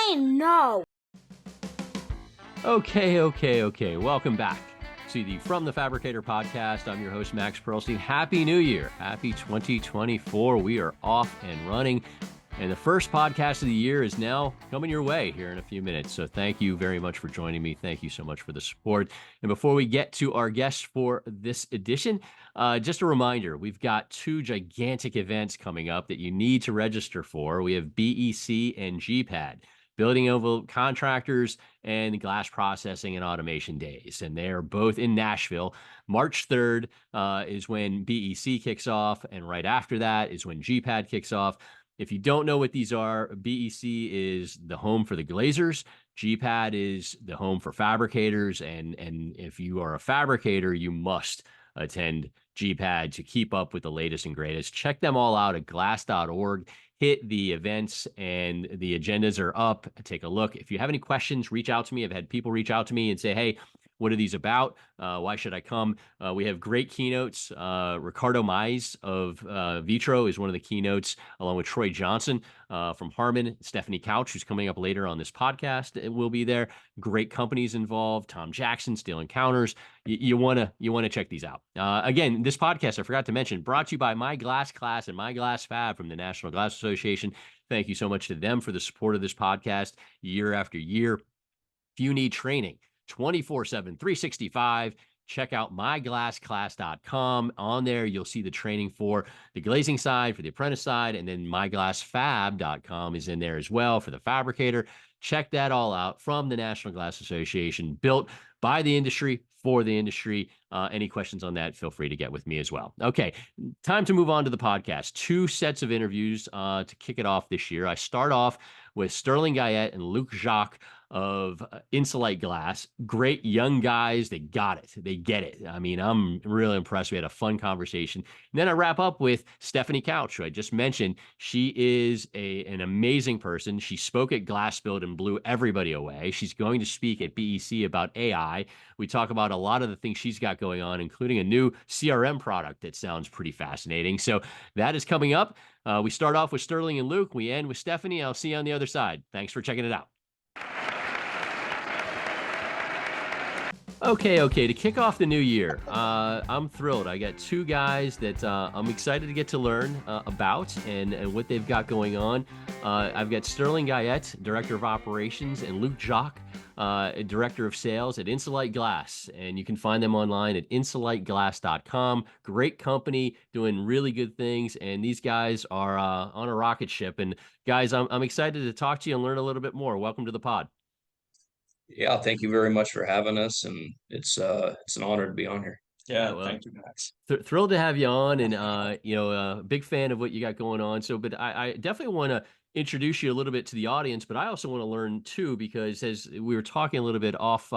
I know. Okay. Welcome back to the From the Fabricator podcast. I'm your host, Max Pearlstein. Happy New Year. Happy 2024. We are off and running. And the first podcast of the year is now coming your way here in a few minutes. So thank you very much for joining me. Thank you so much for the support. And before we get to our guests for this edition, just a reminder, we've got two gigantic events coming up that you need to register for. We have BEC and GPAD. Building Envelope Contractors and Glass Processing and Automation Days. And they are both in Nashville. March 3rd is when BEC kicks off, and right after that is when GPAD kicks off. If you don't know what these are, BEC is the home for the glazers. GPAD is the home for fabricators. And if you are a fabricator, you must attend GPAD to keep up with the latest and greatest. Check them all out at glass.org. Hit the events and the agendas are up. Take a look. If you have any questions, reach out to me. I've had people reach out to me and say, hey, what are these about? Why should I come? We have great keynotes. Ricardo Mize of Vitro is one of the keynotes, along with Troy Johnson from Harman. Stefanie Couch, who's coming up later on this podcast, will be there. Great companies involved. Tom Jackson, Steel Encounters. You want to check these out. Again, this podcast, I forgot to mention, brought to you by My Glass Class and My Glass Fab from the National Glass Association. Thank you so much to them for the support of this podcast year after year. If you need training 24/7, 365, check out myglassclass.com. On there, you'll see the training for the glazing side, for the apprentice side, and then myglassfab.com is in there as well for the fabricator. Check that all out from the National Glass Association, built by the industry, for the industry. Any questions on that, feel free to get with me as well. Okay, time to move on to the podcast. Two sets of interviews to kick it off this year. I start off with Sterling Guyette and Luc Jacques of Insulite Glass. Great young guys. They got it. They get it. I mean, I'm really impressed. We had a fun conversation. And then I wrap up with Stefanie Couch, who I just mentioned. She is an amazing person. She spoke at Glass Build and blew everybody away. She's going to speak at BEC about AI. We talk about a lot of the things she's got going on, including a new CRM product that sounds pretty fascinating. So that is coming up. We start off with Sterling and Luc. We end with Stefanie. I'll see you on the other side. Thanks for checking it out. Okay. To kick off the new year, I'm thrilled. I got two guys that I'm excited to get to learn about and what they've got going on. I've got Sterling Guyette, Director of Operations, and Luc Jacques, Director of Sales at Insulite Glass. And you can find them online at insulateglass.com. Great company, doing really good things. And these guys are on a rocket ship. And guys, I'm excited to talk to you and learn a little bit more. Welcome to the pod. Yeah, thank you very much for having us, and it's an honor to be on here. Yeah, well, thank you, Max. Thrilled to have you on, and big fan of what you got going on. So, but I definitely want to introduce you a little bit to the audience, but I also want to learn too, because as we were talking a little bit off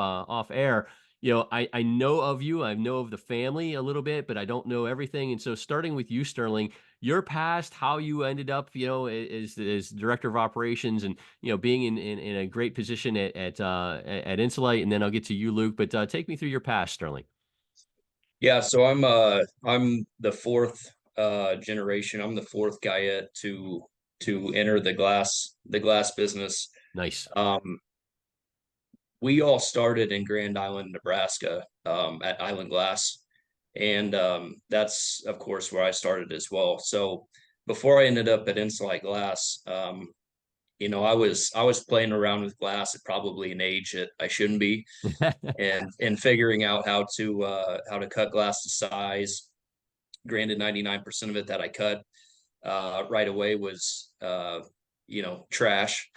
air, I know of you, I know of the family a little bit, but I don't know everything. And so, starting with you, Sterling, your past, how you ended up, as director of operations, and being in a great position at Insulite, and then I'll get to you, Luc. But take me through your past, Sterling. Yeah, so I'm the fourth generation. I'm the fourth Guyette to enter the glass business. Nice. We all started in Grand Island, Nebraska, at Island Glass, and that's of course where I started as well. So before I ended up at Insulite Glass, I was playing around with glass at probably an age that I shouldn't be, and figuring out how to cut glass to size. Granted, 99% of it that I cut right away was trash.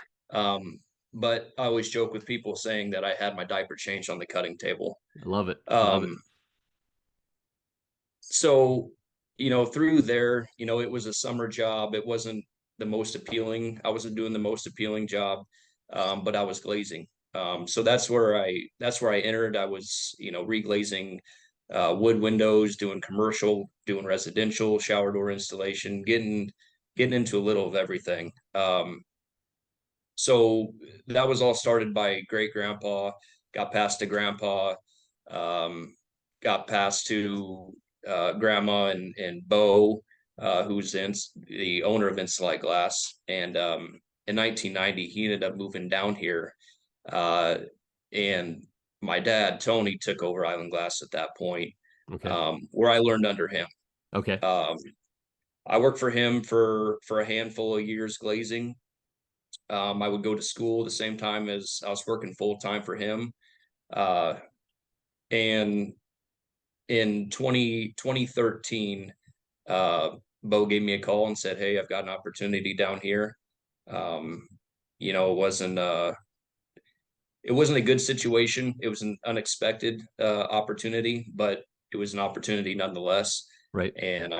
But I always joke with people saying that I had my diaper changed on the cutting table. I love it. Love it. So, through there, it was a summer job. It wasn't the most appealing. I wasn't doing the most appealing job, but I was glazing. So that's where I entered. I was, reglazing wood windows, doing commercial, doing residential, shower door installation, getting into a little of everything. So that was all started by great grandpa, got passed to grandpa, got passed to grandma and Bo, who's the owner of Insulite Glass. And in 1990, he ended up moving down here. Uh, and my dad, Tony, took over Island Glass at that point, Okay. where I learned under him. Okay. Um, I worked for him for a handful of years glazing. I would go to school the same time as I was working full time for him. Uh, and in 2013, Bo gave me a call and said, "Hey, I've got an opportunity down here." Um, you know, it wasn't a good situation. It was an unexpected opportunity, but it was an opportunity nonetheless. Right. And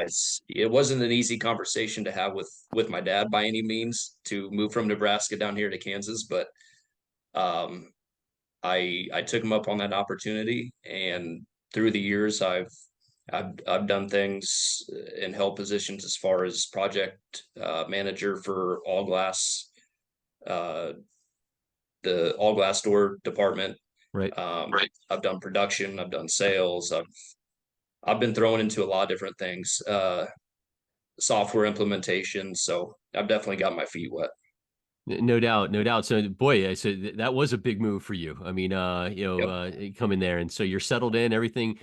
it wasn't an easy conversation to have with my dad by any means to move from Nebraska down here to Kansas, but um, I took him up on that opportunity, and through the years, I've done things in held positions as far as project manager for all glass, uh, the all glass door department. Right. Right. I've done production. I've done sales. I've been thrown into a lot of different things, software implementation. So I've definitely got my feet wet. No doubt, no doubt. So, boy, so that was a big move for you. I mean, Yep. coming there, and so you're settled in, everything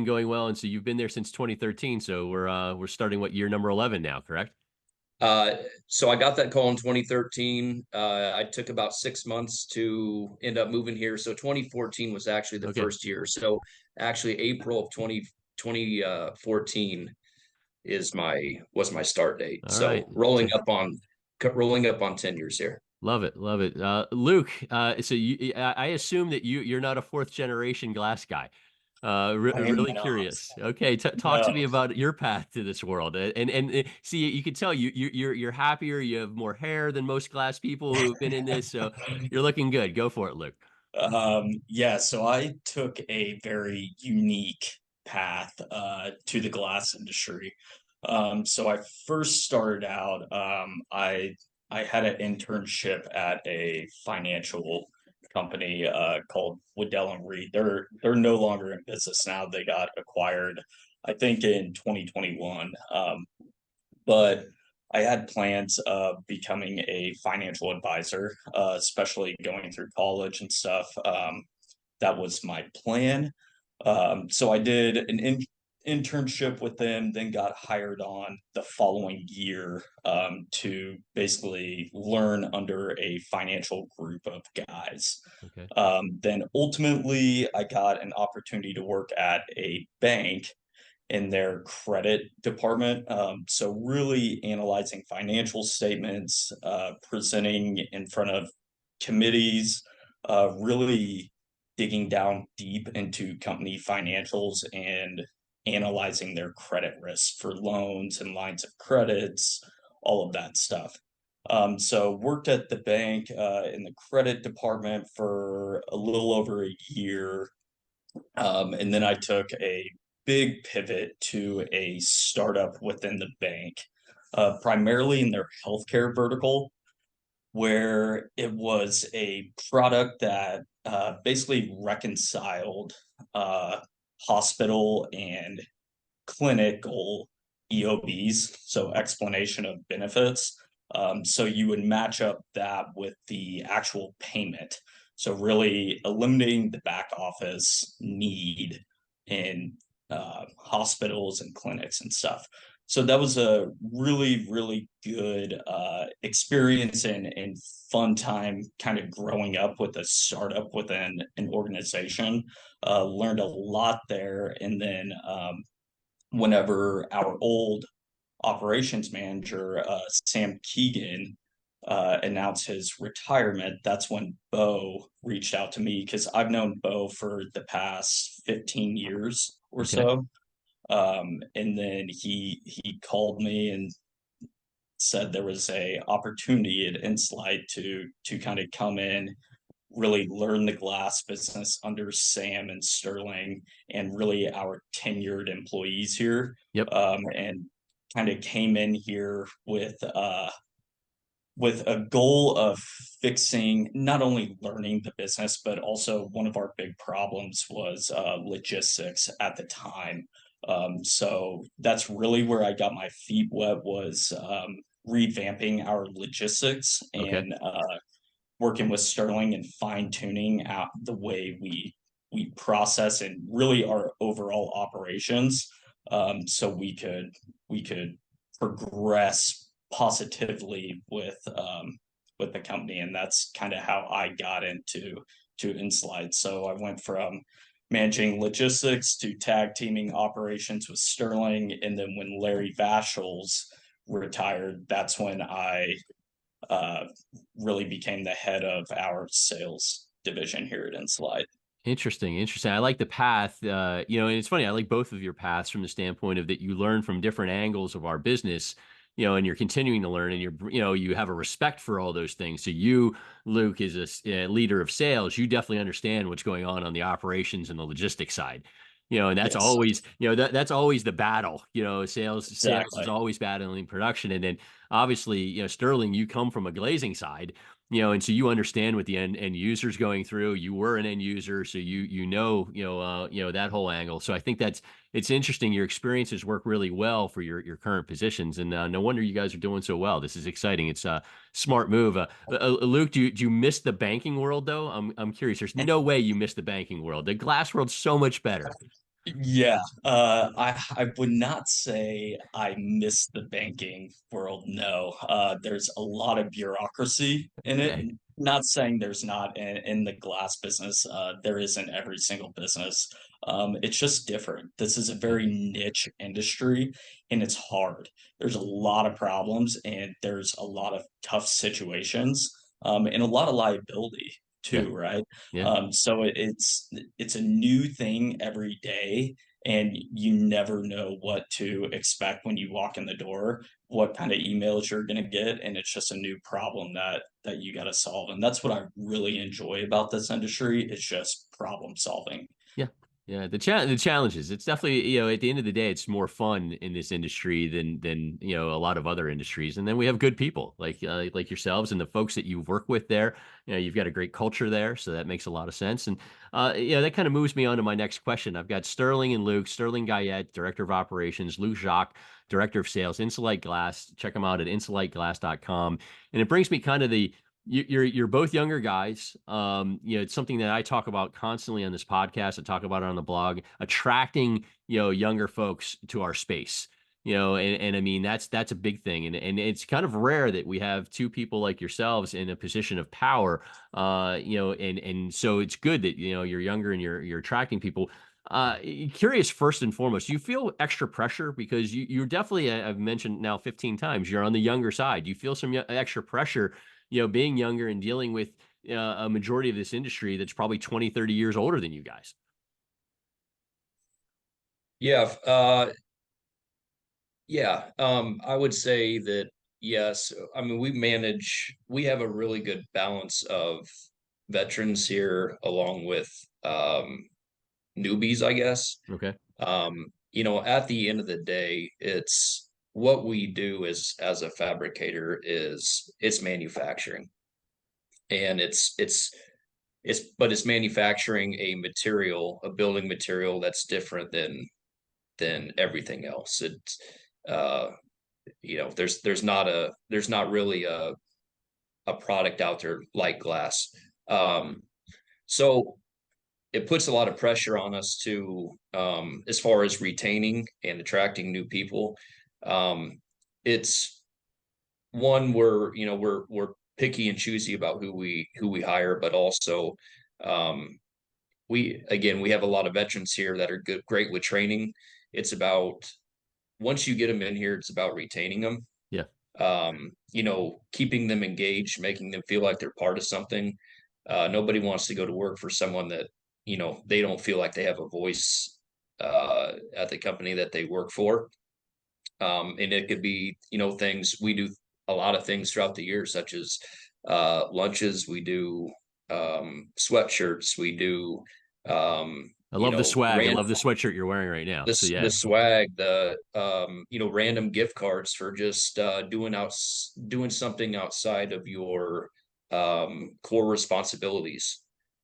going well, and so you've been there since 2013. So we're starting what, year number 11 now, correct? Uh, so I got that call in 2013. I took about 6 months to end up moving here. So 2014 was actually the Okay. first year. So actually April of 2014 was my start date. All right. So So rolling up on 10 years here. love it, love it. Luke, so I assume that you're not a fourth generation glass guy. I am Really not. curious. Okay, talk to me No. about your path to this world. And see, you can tell you're happier. You have more hair than most glass people who have been in this, so you're looking good. Go for it, Luke. Yeah, so I took a very unique path to the glass industry. So I first started out, I had an internship at a financial company called Waddell and Reed. They're no longer in business now. They got acquired, I think, in 2021. But I had plans of becoming a financial advisor, especially going through college and stuff. That was my plan. So I did an internship with them, then got hired on the following year to basically learn under a financial group of guys. Okay. Then ultimately, I got an opportunity to work at a bank in their credit department. So really analyzing financial statements, presenting in front of committees, really digging down deep into company financials and analyzing their credit risks for loans and lines of credits, all of that stuff. So worked at the bank in the credit department for a little over a year. And then I took a big pivot to a startup within the bank, primarily in their healthcare vertical, where it was a product that basically reconciled uh, hospital and clinical EOBs, so explanation of benefits. So you would match up that with the actual payment. So really eliminating the back office need in hospitals and clinics and stuff. So that was a really, really good experience and fun time kind of growing up with a startup within an organization. Learned a lot there. And then whenever our old operations manager, Sam Keegan, announced his retirement, that's when Bo reached out to me because I've known Bo for the past 15 years or Okay. so. And then he called me and said there was a opportunity at Insulite to kind of come in, really learn the glass business under Sam and Sterling and really our tenured employees here. Yep. And kind of came in here with a goal of fixing not only learning the business, but also one of our big problems was logistics at the time. So that's really where I got my feet wet was revamping our logistics Okay. and working with Sterling and fine tuning out the way we process and really our overall operations, so we could progress positively with the company, and that's kind of how I got into Inslide. So I went from managing logistics to tag teaming operations with Sterling, and then when Larry Vashels retired, that's when I uh, really became the head of our sales division here at Insulite. Interesting, interesting. I like the path, and it's funny. I like both of your paths from the standpoint of that you learn from different angles of our business, and you're continuing to learn, and you have a respect for all those things. So you, Luke, is a leader of sales. You definitely understand what's going on the operations and the logistics side. And that's Yes, always, that's always the battle. Sales is exactly. always battling production, and then obviously, Sterling, you come from a glazing side. And so you understand what the end user's going through. You were an end user, so that whole angle. So I think it's interesting. Your experiences work really well for your current positions, and no wonder you guys are doing so well. This is exciting. It's a smart move. Luke, do you miss the banking world though? I'm curious. There's no way you miss the banking world. The glass world's so much better. Yeah, I would not say I miss the banking world. No, there's a lot of bureaucracy in it. Okay. Not saying there's not in the glass business. There is in every single business. It's just different. This is a Yeah. very niche industry, and it's hard. There's a lot of problems, and there's a lot of tough situations, and a lot of liability Yeah. too, right? Yeah. So it's a new thing every day, and you never know what to expect when you walk in the door, what kind of emails you're going to get, and it's just a new problem that you got to solve. And that's what I really enjoy about this industry is just problem solving. Yeah. Yeah, the challenges. It's definitely, at the end of the day, it's more fun in this industry than a lot of other industries. And then we have good people like yourselves and the folks that you work with there. You've got a great culture there, so that makes a lot of sense. And that kind of moves me on to my next question. I've got Sterling and Luke, Sterling Guyette, Director of Operations, Luke Jacques, Director of Sales, Insulite Glass. Check them out at insulateglass.com. And it brings me kind of you're both younger guys. It's something that I talk about constantly on this podcast. I talk about it on the blog, attracting, younger folks to our space. And I mean that's a big thing. And it's kind of rare that we have two people like yourselves in a position of power. And so it's good that you're younger and you're attracting people. Curious first and foremost, you feel extra pressure because you're definitely, I've mentioned now 15 times, you're on the younger side. You feel some extra pressure, being younger and dealing with a majority of this industry that's probably 20, 30 years older than you guys. Yeah, yeah. I would say that yes. I mean, we have a really good balance of veterans here along with newbies, I guess. Okay. At the end of the day, it's what we do as a fabricator is it's manufacturing. And it's manufacturing a building material that's different than everything else. It's uh there's not really a product out there like glass. Um so it puts a lot of pressure on us to as far as retaining and attracting new people. It's one where we're picky and choosy about who we hire, but also um we have a lot of veterans here that are great with training. It's about once you get them in here, it's about retaining them. Yeah. Keeping them engaged, making them feel like they're part of something. Nobody wants to go to work for someone that they don't feel like they have a voice at the company that they work for. And it could be things we do a lot of things throughout the year, such as lunches. We do sweatshirts. We do I love the swag. I random love the sweatshirt you're wearing right now. So the yeah. swag, the random gift cards for just doing something outside of your core responsibilities.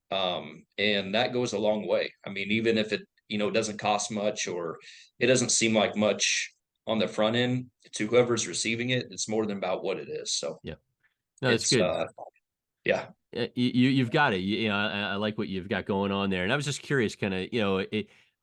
And that goes a long way. I mean, even if it doesn't cost much or it doesn't seem like much on the front end to whoever's receiving it, it's more than about what it is. So Yeah. No, that's it's good. yeah. You've got it. I like what you've got going on there. And I was just curious, kind of,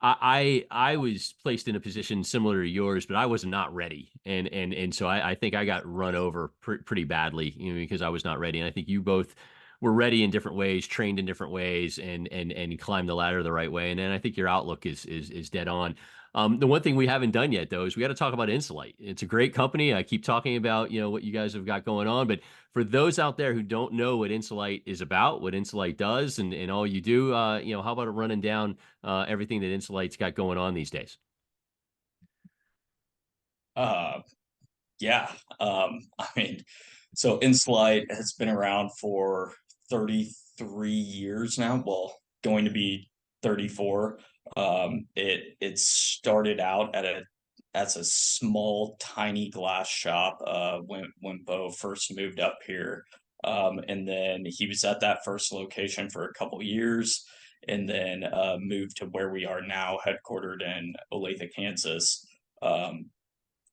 I was placed in a position similar to yours, but I was not ready, and so I think I got run over pretty badly, because I was not ready. And I think you both were ready in different ways, trained in different ways, and climbed the ladder the right way. And then I think your outlook is dead on. The one thing we haven't done yet, though, is we got to talk about Insulite. It's a great company. I keep talking about, what you guys have got going on, but for those out there who don't know what Insulite is about, what Insulite does, and all you do, how about running down everything that Insulite's got going on these days? Uh, yeah. I mean, so Insulite has been around for 33 years now. Well, going to be 34. It started out as a small, tiny glass shop when Bo first moved up here. And then he was at that first location for a couple years, and then moved to where we are now, headquartered in Olathe, Kansas.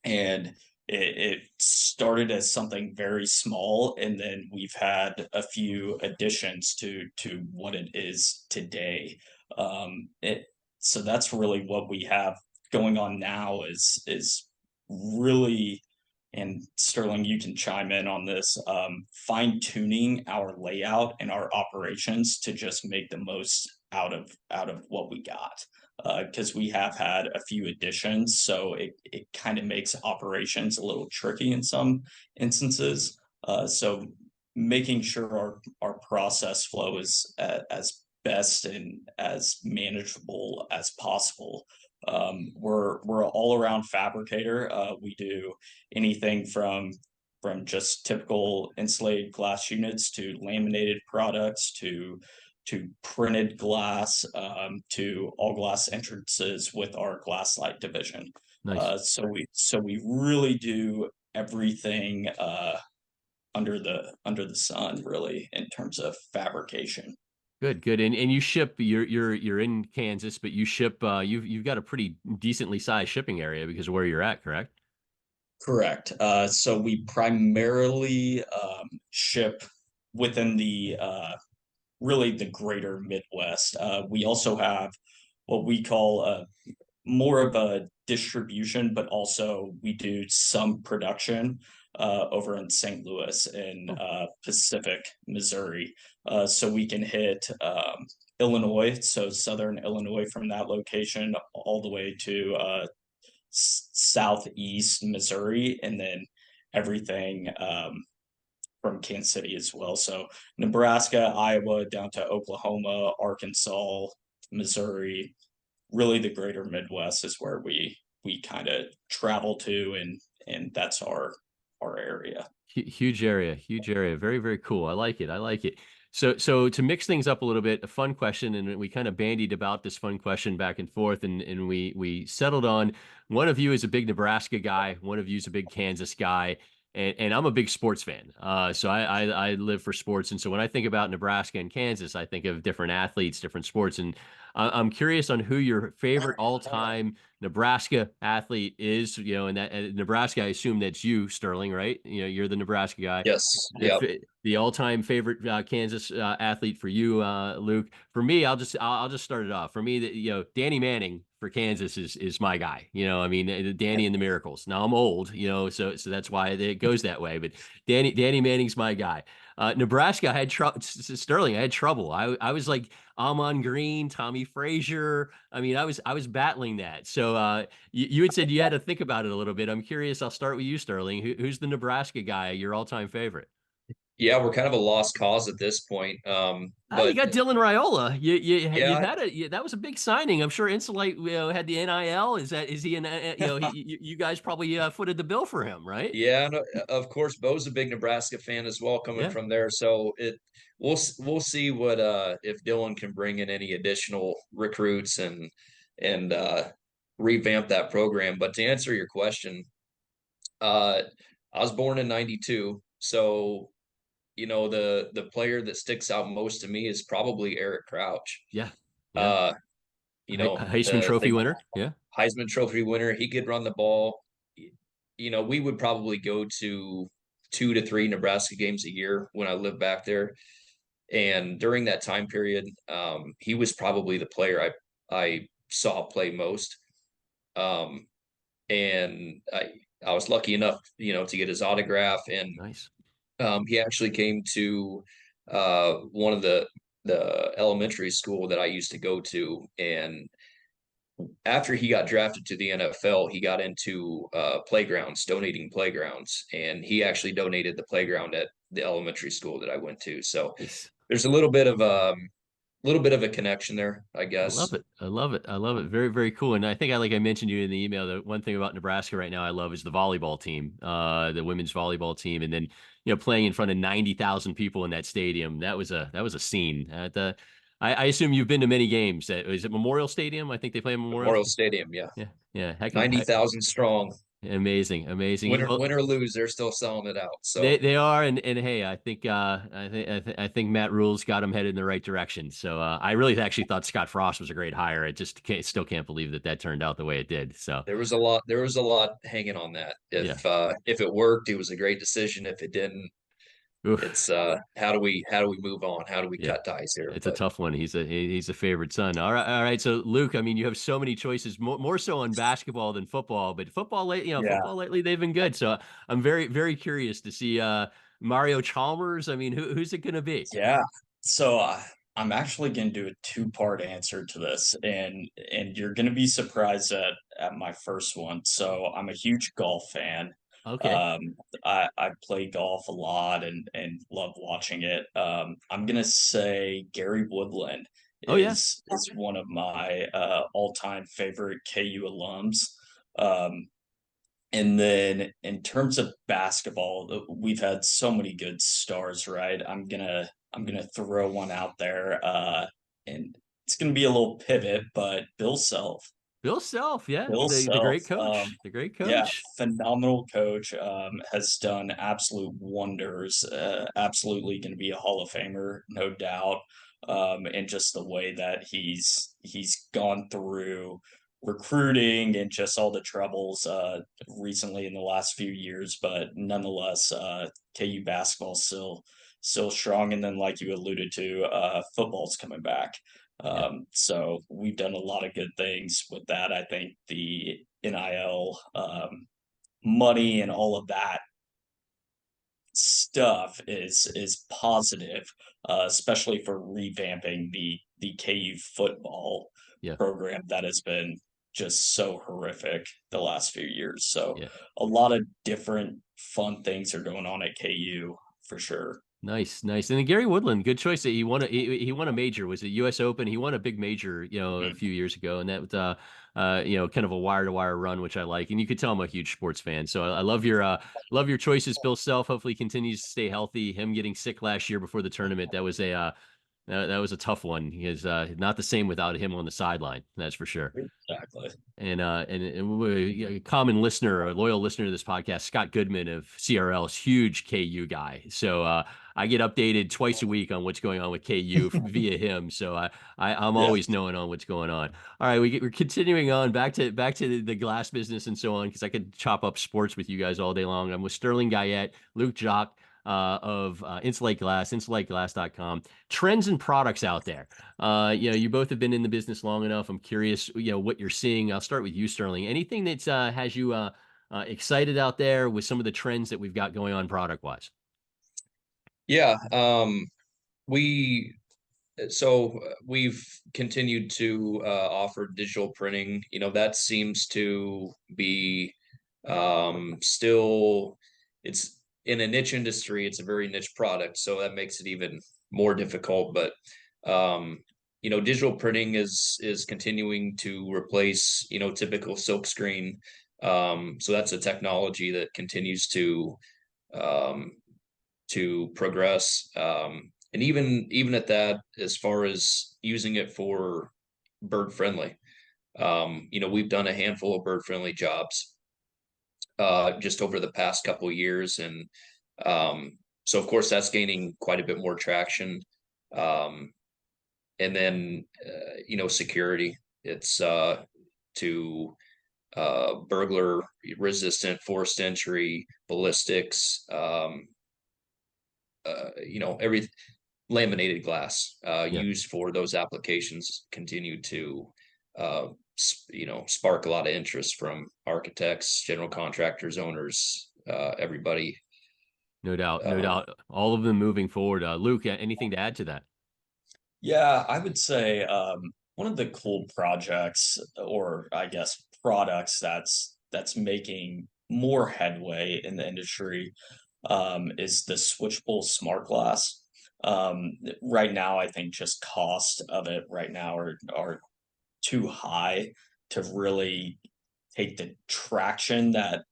And it started as something very small, and then we've had a few additions to what it is today. It So that's really what we have going on now is really, and Sterling, you can chime in on this, fine tuning our layout and our operations to just make the most out of what we got, because we have had a few additions, so it kind of makes operations a little tricky in some instances. So making sure our process flow is as best and as manageable as possible. We're all around fabricator. We do anything from just typical insulated glass units to laminated products to printed glass, to all glass entrances with our glass light division. Nice. So we really do everything under the sun, really, in terms of fabrication. Good, good. And you ship, you're in Kansas, but you ship, you've got a pretty decently sized shipping area because of where you're at, correct? Correct. So we primarily ship within the really the greater Midwest. We also have what we call more of a distribution, but also we do some production over in St. Louis in Oh, Pacific, Missouri. So we can hit Illinois, so southern Illinois from that location all the way to southeast Missouri, and then everything from Kansas City as well. So Nebraska, Iowa, down to Oklahoma, Arkansas, Missouri, really the greater Midwest is where we kind of travel to, and that's our area. huge area, huge area. Very, very cool. I like it. I like it. So to mix things up a little bit, a fun question, and we kind of bandied about this fun question back and forth, and we settled on one of you is a big Nebraska guy, one of you is a big Kansas guy, and I'm a big sports fan. So I live for sports, and so when I think about Nebraska and Kansas, I think of different athletes, different sports, and I'm curious on who your favorite all-time Nebraska athlete is. And that Nebraska, I assume that's you, Sterling, right? You're the Nebraska guy. Yes. Yep. The all-time favorite Kansas athlete for you, Luke. For me, I'll just start it off. For me, Danny Manning for Kansas is my guy. I mean, Danny and the Miracles. Now I'm old, so that's why it goes that way. But Danny Manning's my guy. Nebraska, I had trouble. Sterling, I had trouble. I was like Amon Green, Tommy Frazier. I mean, I was battling that. So you had said you had to think about it a little bit. I'm curious. I'll start with you, Sterling. Who's the Nebraska guy, your all-time favorite? Yeah, we're kind of a lost cause at this point. You But got Dylan Raiola. You've yeah, had that was a big signing. I'm sure Insulite had the NIL. Is he an you guys probably footed the bill for him, right? yeah, no, of course, Bo's a big Nebraska fan as well, coming Yeah. from there. So we'll see what if Dylan can bring in any additional recruits and revamp that program. But to answer your question, uh, I was born in '92, so the player that sticks out most to me is probably Eric Crouch. Yeah. Yeah. Uh, Heisman the Trophy winner. Yeah. Heisman Trophy winner. He could run the ball. we would probably go to 2 to 3 Nebraska games a year when I lived back there. And during that time period, he was probably the player I saw play most. Um, and I was lucky enough, to get his autograph. And Nice. he actually came to one of the elementary school that I used to go to. And after he got drafted to the NFL, he got into playgrounds, donating playgrounds, and he actually donated the playground at the elementary school that I went to. So Nice. there's a little bit of a connection there, I I love guess. it. I love it. I love it. Very, very cool. And I think like I mentioned you in the email, the one thing about Nebraska right now I love is the volleyball team, the women's volleyball team. And then, playing in front of 90,000 people in that stadium. That was a scene. I assume you've been to many games. Is it Memorial Stadium? I think they play in Memorial. Memorial Stadium, yeah, Yeah. Yeah. ninety thousand strong. Amazing. Amazing. Win or, Well, win or lose, they're still selling it out. they So they are, and hey, I think Matt Rule's got him headed in the right direction. So I really actually thought Scott Frost was a great hire. I just still can't believe that turned out the way it did. So there was a lot hanging on that. yeah, If it worked, it was a great decision. If it didn't, oof, it's how do we move on? How do we yeah, cut ties here? it's a But tough one. He's a favorite son. All right, all right. So Luke, I mean, you have so many choices, more so on basketball than football, but Yeah, football lately they've been good. So I'm very, very curious to see Mario Chalmers. I mean, who's it going to be? yeah. So I'm actually going to do a two-part answer to this, and you're going to be surprised at my first one. So I'm a huge golf fan. Okay. Um, I play golf a lot and love watching it. I'm gonna say Gary Woodland Oh yeah. is one of my all-time favorite KU alums. Um, and then in terms of basketball, we've had so many good stars, right? I'm gonna throw one out there, and it's gonna be a little pivot, but Bill Self. Bill Self, yeah, Bill the Self, great coach, the great yeah, coach. phenomenal coach, has done absolute wonders. Absolutely going to be a Hall of Famer, no doubt. And just the way that he's gone through recruiting and just all the troubles recently in the last few years, but nonetheless, KU basketball still strong. And then, like you alluded to, football's coming back. Yeah, So we've done a lot of good things with that. I think the NIL money and all of that stuff is positive, especially for revamping the KU football yeah, program that has been just so horrific the last few years. So yeah. a lot of different fun things are going on at KU for sure. Nice, nice. And then Gary Woodland, good choice. He won a major. Was it U.S. Open? He won a big major, a Mhm. few years ago, and that was kind of a wire to wire run, which I like. And you could tell I'm a huge sports fan. So I love your choices. Bill Self hopefully continues to stay healthy. Him getting sick last year before the tournament, that was a tough one. He is not the same without him on the sideline. That's for sure. Exactly. And a common listener, a loyal listener to this podcast, Scott Goodman of CRL, is huge KU guy. So I get updated twice a week on what's going on with KU via him. So I'm Yeah. always knowing on what's going on. All right, we're continuing on back to the glass business and so on because I could chop up sports with you guys all day long. I'm with Sterling Guyette, Luke Jock. Of Insulite Glass, insulateglass.com. Trends and products out there. You both have been in the business long enough. I'm curious, what you're seeing. I'll start with you, Sterling. Anything that has you excited out there with some of the trends that we've got going on product wise? yeah, we we've continued to offer digital printing. That seems to be still, it's in a niche industry. It's a very niche product, so that makes it even more difficult. But digital printing is continuing to replace typical silk screen. So that's a technology that continues um, to progress. And even at that, as far as using it for bird friendly, we've done a handful of bird friendly jobs just over the past couple of years, and so of course that's gaining quite a bit more traction. Um, and then security. It's to burglar resistant, forced entry, ballistics, every laminated glass Yeah. used for those applications continue to spark a lot of interest from architects, general contractors, owners, everybody. No doubt. No Um, doubt. All of them moving forward. Luke, anything to add to that? Yeah, I would say one of the cool projects, or I guess products that's making more headway in the industry, is the switchable smart glass. Right now, I think just cost of it right now are too high to really take the traction that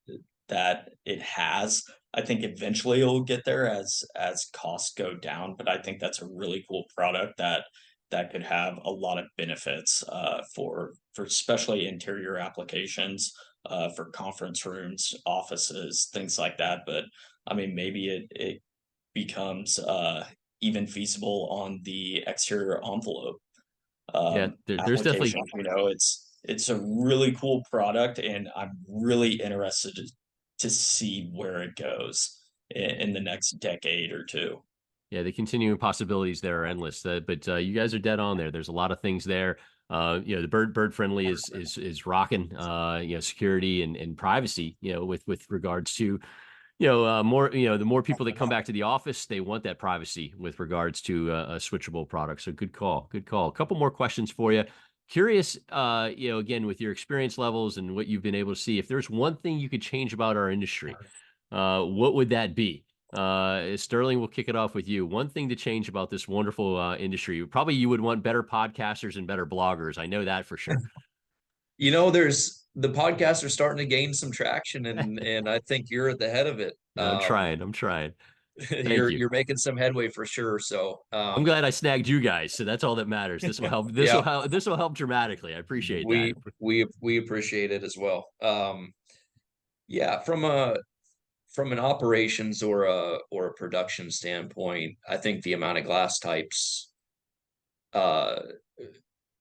it has. I think eventually it'll get there as costs go down, but I think that's a really cool product that could have a lot of benefits for especially interior applications, for conference rooms, offices, things like that. But I mean, maybe it becomes even feasible on the exterior envelope Yeah, there's definitely, application. It's a really cool product, and I'm really interested to see where it goes in the next decade or two. yeah, the continuing possibilities there are endless. But you guys are dead on there. There's a lot of things there. The bird friendly is rocking. Security and privacy. With regards to more, the more people that come back to the office, they want that privacy with regards to a switchable product. So good call, good call. A couple more questions for you. Curious, again, with your experience levels and what you've been able to see, if there's one thing you could change about our industry, what would that be? Sterling, we'll kick it off with you. One thing to change about this wonderful industry, probably you would want better podcasters and better bloggers. I know that for sure. there's the podcasts are starting to gain some traction, and I think you're at the head of it. Yeah, I'm trying. I'm trying. Thank you. You're making some headway for sure. So I'm glad I snagged you guys. So that's all that matters. This will help. This yeah, will help. This will help dramatically. I appreciate that. we appreciate it as well. Yeah, from an operations or a production standpoint, I think the amount of glass types, uh,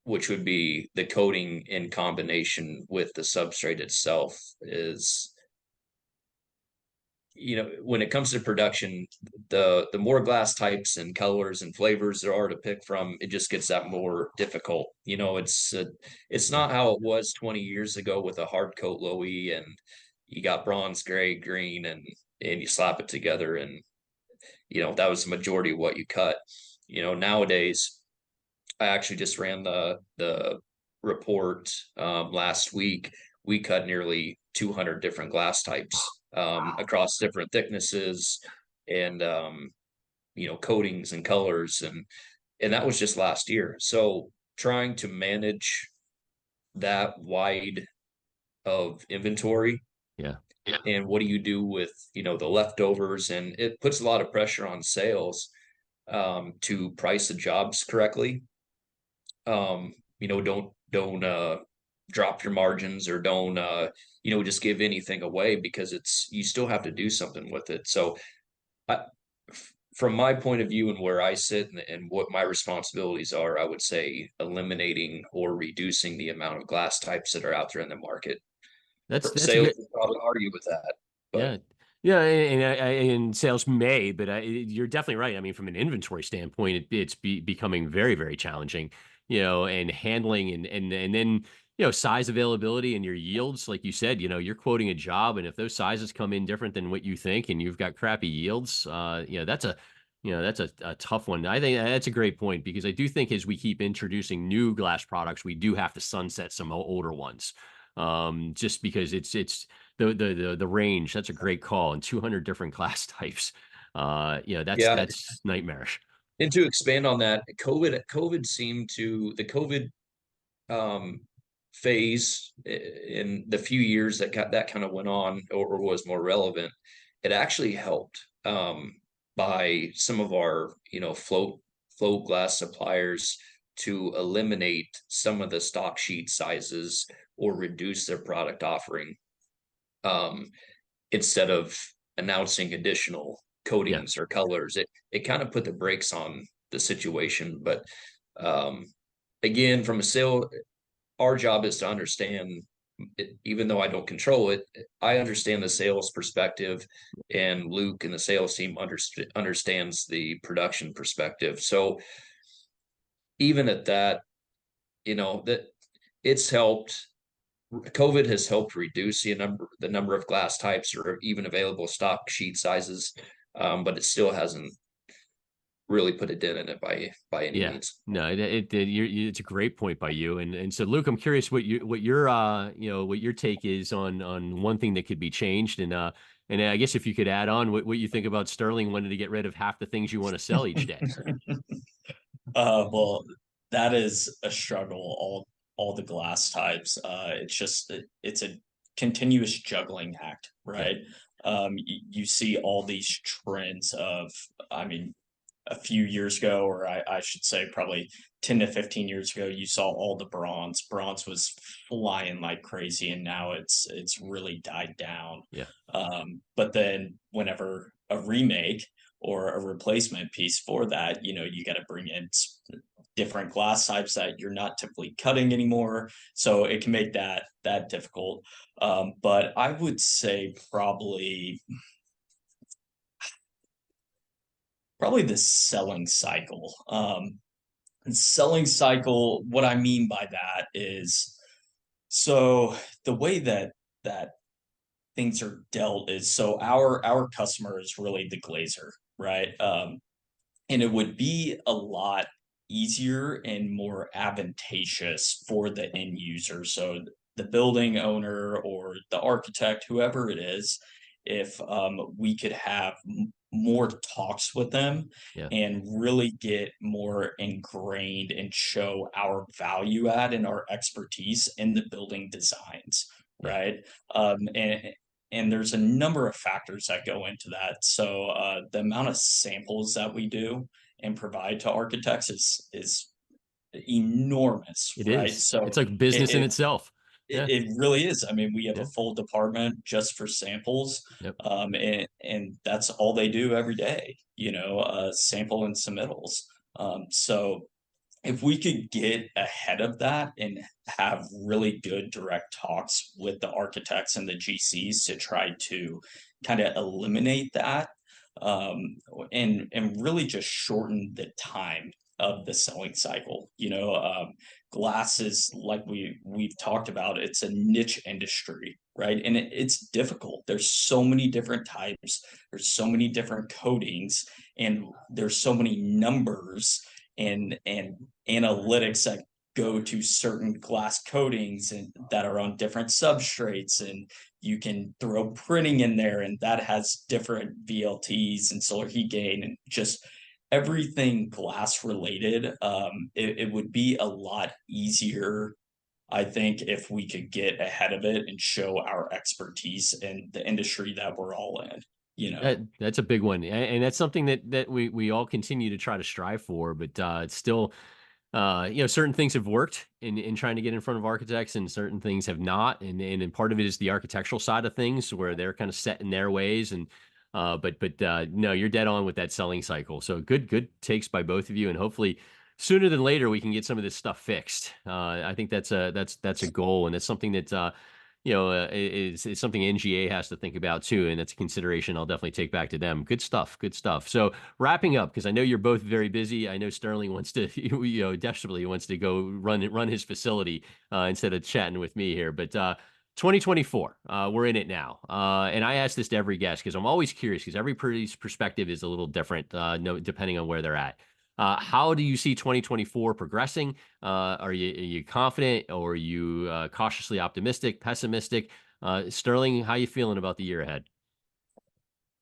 which would be the coating in combination with the substrate itself, is, when it comes to production, the more glass types and colors and flavors there are to pick from, it just gets that more difficult. It's not how it was 20 years ago with a hard coat low E, and you got bronze, gray, green, and you slap it together, and that was the majority of what you cut. Nowadays, I actually just ran the report last week. We cut nearly 200 different glass types across different thicknesses and coatings and colors, and that was just last year. So trying to manage that wide of inventory, Yeah. and what do you do with the leftovers, and it puts a lot of pressure on sales to price the jobs correctly. Don't drop your margins, or don't just give anything away, because you still have to do something with it. So I, from my point of view and where I sit, and what my responsibilities are, I would say eliminating or reducing the amount of glass types that are out there in the market. That's a Sales good. would probably argue with that, Yeah. but Yeah, and sales may, but you're definitely right. I mean, from an inventory standpoint, it's becoming very, very challenging, and handling and then, size availability and your yields. Like you said, you're quoting a job, and if those sizes come in different than what you think, and you've got crappy yields, that's a tough one. I think that's a great point, because I do think as we keep introducing new glass products, we do have to sunset some older ones. Just because it's the range. That's a great call. And 200 different class types. That's yeah. nightmarish. And to expand on that, COVID seemed to the COVID phase, in the few years that kind of went on, or was more relevant. It actually helped, by some of our float glass suppliers to eliminate some of the stock sheet sizes, or reduce their product offering, um, instead of announcing additional Yeah. coatings or colors. It kind of put the brakes on the situation. But again, from a sale, our job is to understand even though I don't control it, I understand the sales perspective, and Luke and the sales team understands the production perspective. So even at that, that it's helped. COVID has helped reduce the number of glass types or even available stock sheet sizes, but it still hasn't really put a dent in it by any Yeah. means. No, it's a great point by you. And so Luke, I'm curious what your what your take is on one thing that could be changed. And I guess if you could add on what you think about Sterling wanting to get rid of half the things you want to sell each day. Well, that is a struggle, all the glass types. It's a continuous juggling act, Yeah. right? You see all these trends of, I mean, a few years ago, or I should say probably 10 to 15 years ago, you saw all the bronze. Bronze was flying like crazy, and now it's really died down. Yeah. But then whenever a remake or a replacement piece for that, you got to bring in different glass types that you're not typically cutting anymore. So it can make that difficult. But I would say probably the selling cycle. Selling cycle, what I mean by that is, so the way that things are dealt is, so our customer is really the glazer, right? And it would be a lot easier and more advantageous for the end user. So the building owner or the architect, whoever it is, if we could have more talks with them Yeah. and really get more ingrained and show our value add and our expertise in the building designs, Yeah. right? And there's a number of factors that go into that. So the amount of samples that we do and provide to architects is enormous, It right? is. So It's like business in it, itself. Yeah. it really is. I mean, we have a Yeah. full department just for samples, Yep. and that's all they do every day, sample and submittals. So if we could get ahead of that and have really good direct talks with the architects and the GCs to try to kind of eliminate that, and really just shorten the time of the selling cycle. Glass is, like we've talked about, it's a niche industry, right? And it's difficult. There's so many different types, there's so many different coatings, and there's so many numbers and analytics that go to certain glass coatings and that are on different substrates, and you can throw printing in there and that has different VLTs and solar heat gain and just everything glass related. It would be a lot easier, I think, if we could get ahead of it and show our expertise in the industry that we're all in, That's a big one, and that's something that we all continue to try to strive for. But it's still, certain things have worked in trying to get in front of architects, and certain things have not. And part of it is the architectural side of things, where they're kind of set in their ways. And but no, you're dead on with that selling cycle. So good takes by both of you, and hopefully sooner than later we can get some of this stuff fixed. I think that's a goal, and it's something that is something NGA has to think about too, and that's a consideration I'll definitely take back to them. Good stuff, good stuff. So wrapping up, because I know you're both very busy. I know Sterling wants to, desperately wants to go run his facility instead of chatting with me here. But 2024, we're in it now, and I ask this to every guest because I'm always curious because everybody's perspective is a little different, no, depending on where they're at. How do you see 2024 progressing? Are you confident, or are you cautiously optimistic, pessimistic? Sterling, how you feeling about the year ahead?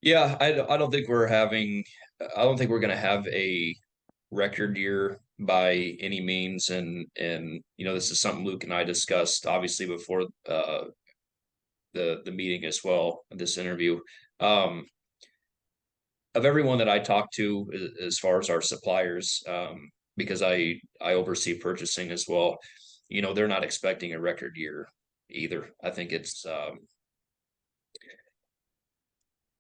Yeah, I don't think I don't think we're going to have a record year by any means. And this is something Luke and I discussed obviously before the meeting as well, this interview. Of everyone that I talk to, as far as our suppliers, because I oversee purchasing as well, they're not expecting a record year either. I think it's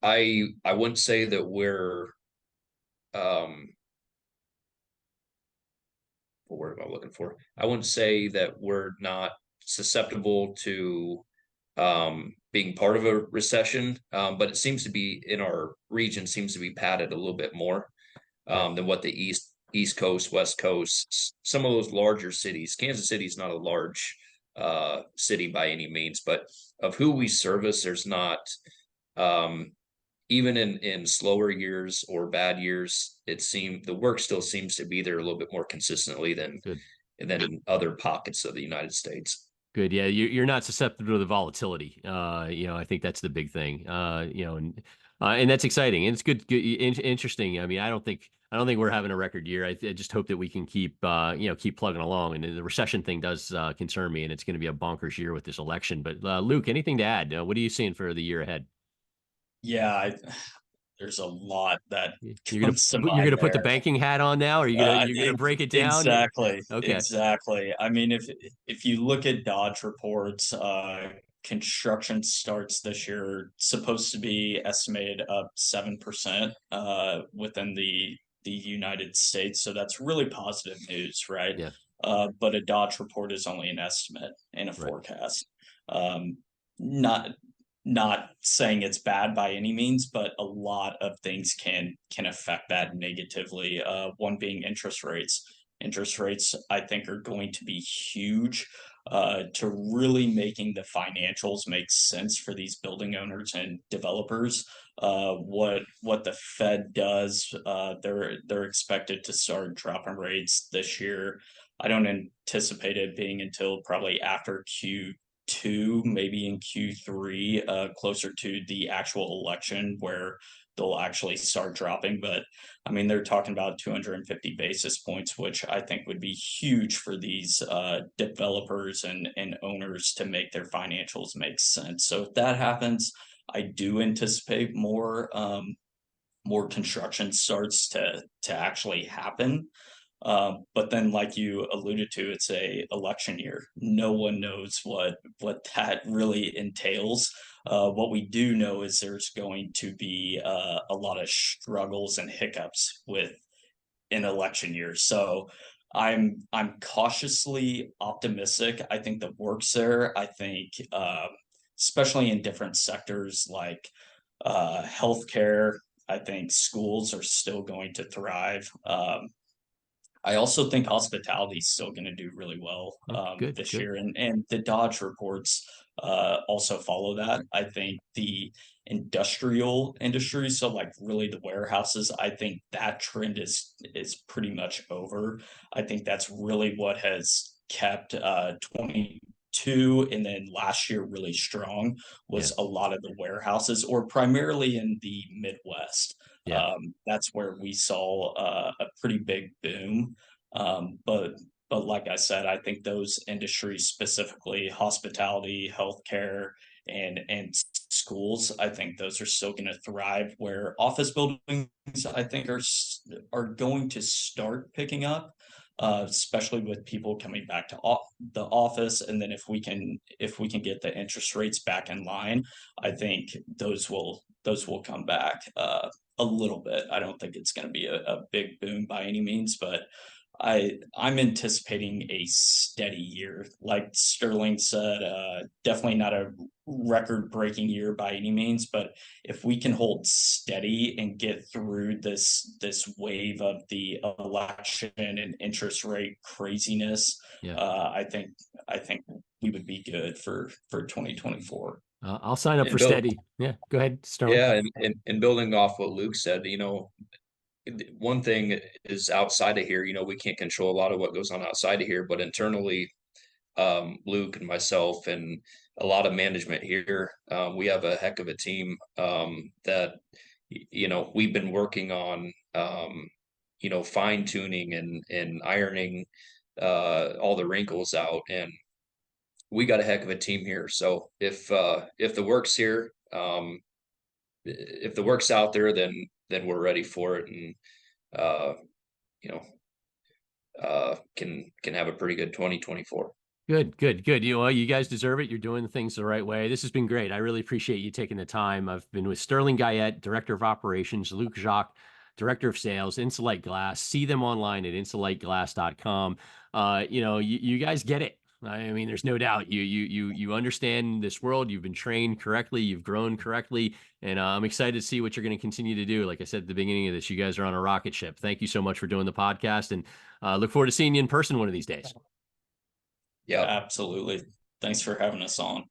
I wouldn't say that we're what word am I looking for? I wouldn't say that we're not susceptible to being part of a recession, but it seems to be in our region seems to be padded a little bit more than what the East Coast, West Coast, some of those larger cities. Kansas City is not a large city by any means, but of who we service, there's not even in slower years or bad years, the work still seems to be there a little bit more consistently than Good. in other pockets of the United States. Good. Yeah, you're not susceptible to the volatility. I think that's the big thing. And that's exciting and it's interesting. I mean, I don't think we're having a record year. I just hope that we can keep plugging along. And the recession thing does concern me, and it's going to be a bonkers year with this election. But Luke, anything to add? What are you seeing for the year ahead? Yeah, there's a lot that You're gonna comes to you're gonna mind put the there. banking hat on now, or you're gonna break it down? Exactly, Okay. exactly. I mean, if you look at Dodge reports, construction starts this year supposed to be estimated up 7% within the United States. So that's really positive news, right? Yeah. But a Dodge report is only an estimate and a Right. forecast. Not not saying it's bad by any means, but a lot of things can affect that negatively. One being interest rates. Interest rates, I think, are going to be huge to really making the financials make sense for these building owners and developers. What the Fed does, they're expected to start dropping rates this year. I don't anticipate it being until probably after Q2, maybe in Q3, closer to the actual election where they'll actually start dropping. But I mean, they're talking about 250 basis points, which I think would be huge for these developers and owners to make their financials make sense. So if that happens, I do anticipate more construction starts to actually happen. But then, like you alluded to, it's a election year. No one knows what that really entails. What we do know is there's going to be a lot of struggles and hiccups with an election year. So I'm cautiously optimistic. I think the work's there. I think especially in different sectors like healthcare, I think schools are still going to thrive. I also think hospitality is still going to do really well Good. this Good. year, and the Dodge reports also follow that. I think the industrial industry, so like really the warehouses, I think that trend is pretty much over. I think that's really what has kept 22 and then last year really strong Yeah. was a lot of the warehouses, or primarily in the Midwest. Yeah. That's where we saw a pretty big boom. But like I said, I think those industries, specifically hospitality, healthcare, and schools, I think those are still going to thrive. Where office buildings, I think, are going to start picking up, especially with people coming back to the office. And then if we can get the interest rates back in line, I think those will come back a little bit. I don't think it's going to be a big boom by any means, but I'm anticipating a steady year. Like Sterling said, definitely not a record breaking year by any means, but if we can hold steady and get through this wave of the election and interest rate craziness, Yeah. I think we would be good for 2024. I'll sign up And for Bill, steady. Yeah. Go ahead, Sterling. yeah, and building off what Luke said, one thing is outside of here, we can't control a lot of what goes on outside of here, but internally, Luke and myself and a lot of management here, we have a heck of a team that we've been working on fine tuning and ironing all the wrinkles out, and we got a heck of a team here. So if the work's here, if the work's out there, then we're ready for it, and uh, you know can have a pretty good 2024. Good, good, good. You guys deserve it. You're doing the things the right way. This has been great. I really appreciate you taking the time. I've been with Sterling Guyette, Director of Operations, Luke Jacques, Director of Sales, Insulite Glass. See them online at insulateglass.com. You guys get it. I mean, there's no doubt you understand this world. You've been trained correctly. You've grown correctly, and I'm excited to see what you're going to continue to do. Like I said at the beginning of this, you guys are on a rocket ship. Thank you so much for doing the podcast, and look forward to seeing you in person one of these days. Yeah. Absolutely. Thanks for having us on.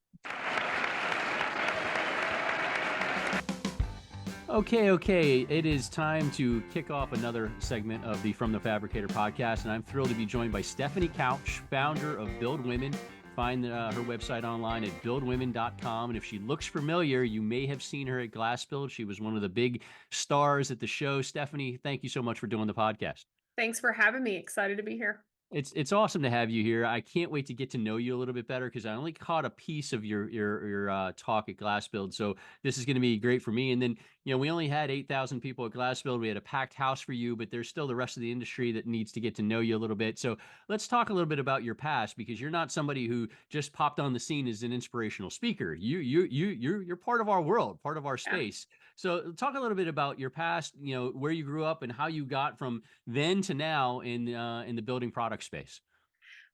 Okay. It is time to kick off another segment of the From the Fabricator podcast, and I'm thrilled to be joined by Stefanie Couch, founder of BuildWomen. Find her website online at buildwomen.com. And if she looks familiar, you may have seen her at Glass Build. She was one of the big stars at the show. Stefanie, thank you so much for doing the podcast. Thanks for having me. Excited to be here. It's awesome to have you here. I can't wait to get to know you a little bit better because I only caught a piece of your talk at Glass Build. So this is going to be great for me. And then, we only had 8,000 people at Glass Build. We had a packed house for you, but there's still the rest of the industry that needs to get to know you a little bit. So let's talk a little bit about your past, because you're not somebody who just popped on the scene as an inspirational speaker. You're part of our world, part of our space. Yeah. So talk a little bit about your past, where you grew up and how you got from then to now in the building product space.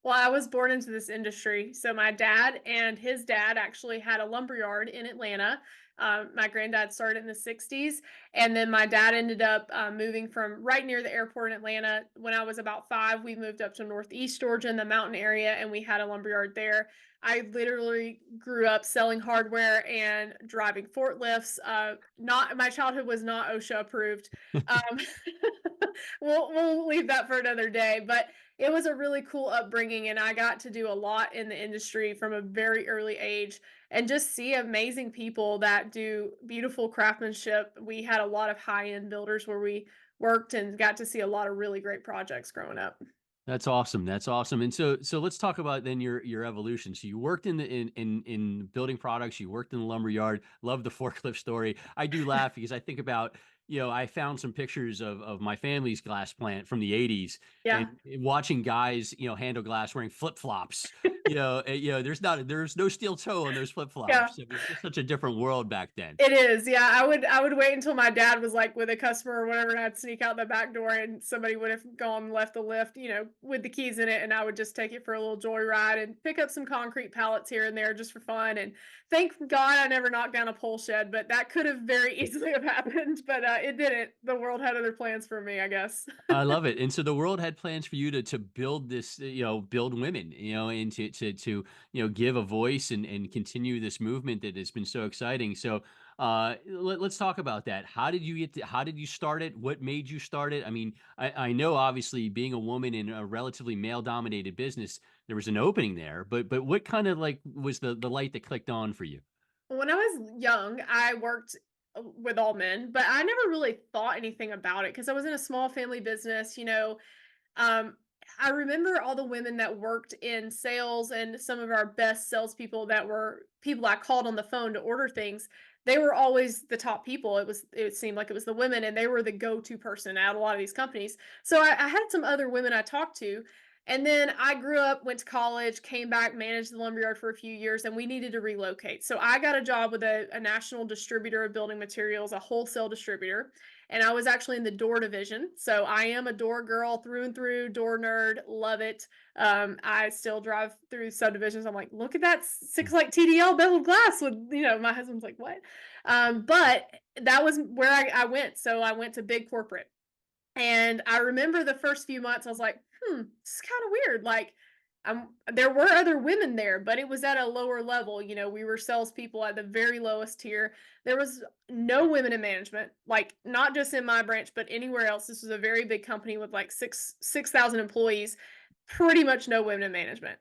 Well, I was born into this industry. So my dad and his dad actually had a lumberyard in Atlanta. My granddad started in the 60s. And then my dad ended up moving from right near the airport in Atlanta. When I was about 5, we moved up to Northeast Georgia in the mountain area, and we had a lumberyard there. I literally grew up selling hardware and driving forklifts. My childhood was not OSHA approved. We'll leave that for another day. But it was a really cool upbringing, and I got to do a lot in the industry from a very early age and just see amazing people that do beautiful craftsmanship. We had a lot of high-end builders where we worked and got to see a lot of really great projects growing up. That's awesome. And so let's talk about then your evolution. So you worked in building products, you worked in the lumberyard. Love the forklift story. I do laugh because I think about, I found some pictures of my family's glass plant from the 80s. Yeah. And watching guys, handle glass wearing flip-flops. There's no steel toe on those flip-flops. Yeah. It was just such a different world back then. It is. Yeah. I would wait until my dad was like with a customer or whatever, and I'd sneak out the back door and somebody would have gone and left the lift, with the keys in it. And I would just take it for a little joyride and pick up some concrete pallets here and there just for fun. And thank God I never knocked down a pole shed, but that could have very easily have happened, but it didn't. The world had other plans for me, I guess. I love it. And so the world had plans for you to build this, build women, and to give a voice and continue this movement that has been so exciting. So let's talk about that. How did you start it? What made you start it? I mean, I know obviously being a woman in a relatively male dominated business, there was an opening there, but what kind of was the light that clicked on for you? When I was young, I worked with all men, but I never really thought anything about it because I was in a small family business. I remember all the women that worked in sales and some of our best salespeople that were people I called on the phone to order things. They were always the top people. It seemed like it was the women, and they were the go-to person at a lot of these companies. So I had some other women I talked to. And then I grew up, went to college, came back, managed the lumberyard for a few years, and we needed to relocate. So I got a job with a national distributor of building materials, a wholesale distributor, and I was actually in the door division. So I am a door girl through and through, door nerd, love it. I still drive through subdivisions. I'm like, look at that 6-light TDL beveled glass with, my husband's like, what? But that was where I went. So I went to big corporate. And I remember the first few months, I was like, this is kind of weird. Like, there were other women there, but it was at a lower level. We were salespeople at the very lowest tier. There was no women in management, like not just in my branch, but anywhere else. This was a very big company with like 6,000 employees, pretty much no women in management.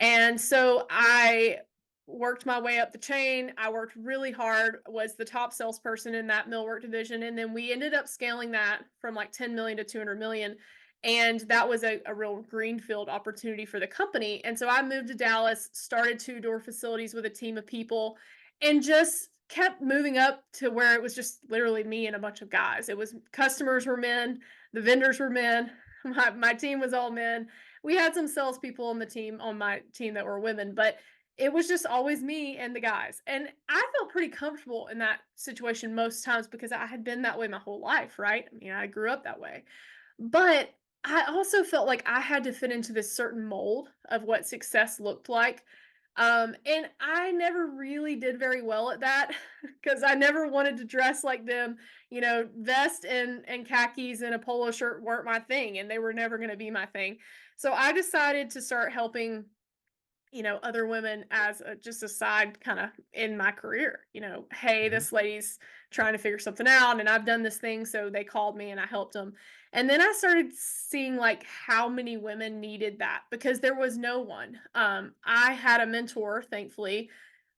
And so I worked my way up the chain. I worked really hard, was the top salesperson in that millwork division. And then we ended up scaling that from like 10 million to 200 million. And that was a real greenfield opportunity for the company. And so I moved to Dallas, started 2-door facilities with a team of people, and just kept moving up to where it was just literally me and a bunch of guys. It was customers were men, the vendors were men. My team was all men. We had some salespeople on my team that were women, but it was just always me and the guys. And I felt pretty comfortable in that situation most times because I had been that way my whole life, right? I mean, I grew up that way. But I also felt like I had to fit into this certain mold of what success looked like. And I never really did very well at that because I never wanted to dress like them. You know, vest and khakis and a polo shirt weren't my thing, and they were never going to be my thing. So I decided to start helping, other women as just a side kind of in my career. Hey, Mhm. this lady's trying to figure something out, and I've done this thing, so they called me and I helped them. And then I started seeing like how many women needed that because there was no one. I had a mentor, thankfully,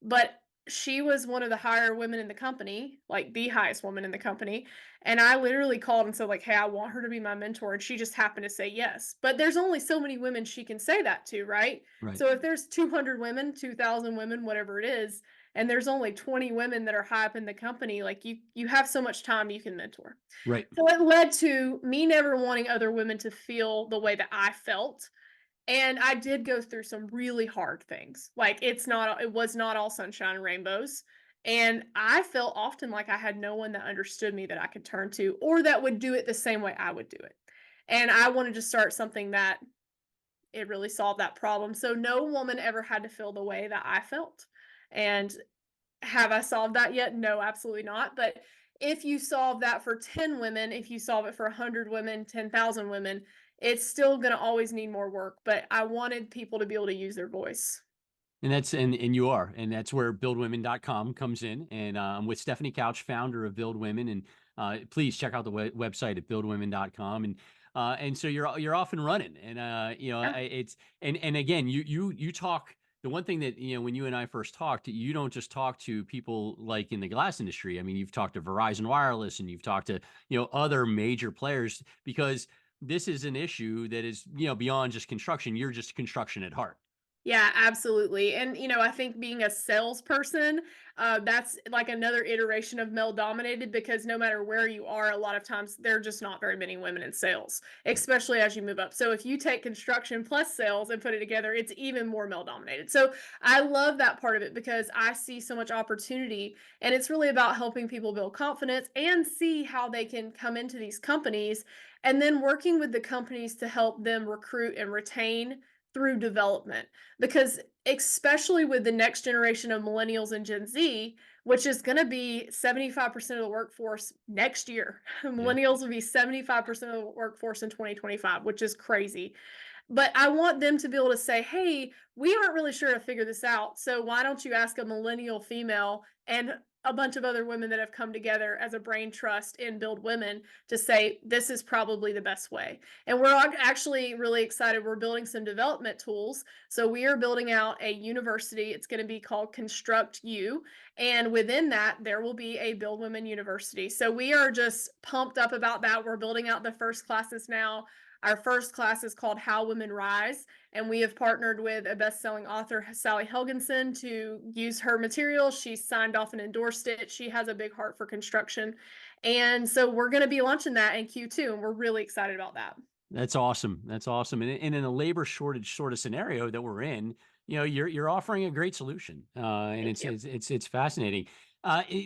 but she was one of the higher women in the company, like the highest woman in the company. And I literally called and said, like, hey, I want her to be my mentor. And she just happened to say yes. But there's only so many women she can say that to, right? Right. So if there's 200 women, 2,000 women, whatever it is, and there's only 20 women that are high up in the company, like you have so much time you can mentor. Right. So it led to me never wanting other women to feel the way that I felt. And I did go through some really hard things. Like it was not all sunshine and rainbows. And I felt often like I had no one that understood me that I could turn to or that would do it the same way I would do it. And I wanted to start something that it really solved that problem. So no woman ever had to feel the way that I felt. And have I solved that yet? No, absolutely not. But if you solve that for 10 women, if you solve it for 100 women, 10,000 women, it's still going to always need more work. But I wanted people to be able to use their voice. And you are, and that's where buildwomen.com comes in. And I'm with Stefanie Couch, founder of BuildWomen. And please check out the website at buildwomen.com. And so you're off and running. And Yeah. it's and again, you talk. The one thing that, when you and I first talked, you don't just talk to people like in the glass industry. I mean, you've talked to Verizon Wireless and you've talked to, other major players, because this is an issue that is, beyond just construction. You're just construction at heart. Yeah, absolutely. And, I think being a salesperson, that's like another iteration of male dominated because no matter where you are, a lot of times there are just not very many women in sales, especially as you move up. So if you take construction plus sales and put it together, it's even more male dominated. So I love that part of it because I see so much opportunity, and it's really about helping people build confidence and see how they can come into these companies and then working with the companies to help them recruit and retain through development, because especially with the next generation of millennials and Gen Z, which is going to be 75% of the workforce next year. Yeah. Millennials will be 75% of the workforce in 2025, which is crazy. But I want them to be able to say, hey, we aren't really sure to figure this out. So why don't you ask a millennial female and a bunch of other women that have come together as a brain trust in BuildWomen to say, this is probably the best way. And we're actually really excited. We're building some development tools. So we are building out a university. It's going to be called Construct U. And within that, there will be a BuildWomen University. So we are just pumped up about that. We're building out the first classes now. Our first class is called How Women Rise, and we have partnered with a best-selling author, Sally Helgenson, to use her material. She signed off and endorsed it. She has a big heart for construction. And so we're going to be launching that in Q2, and we're really excited about that. That's awesome. That's awesome. And in a labor shortage sort of scenario that we're in, you're offering a great solution, and Thank you. it's fascinating.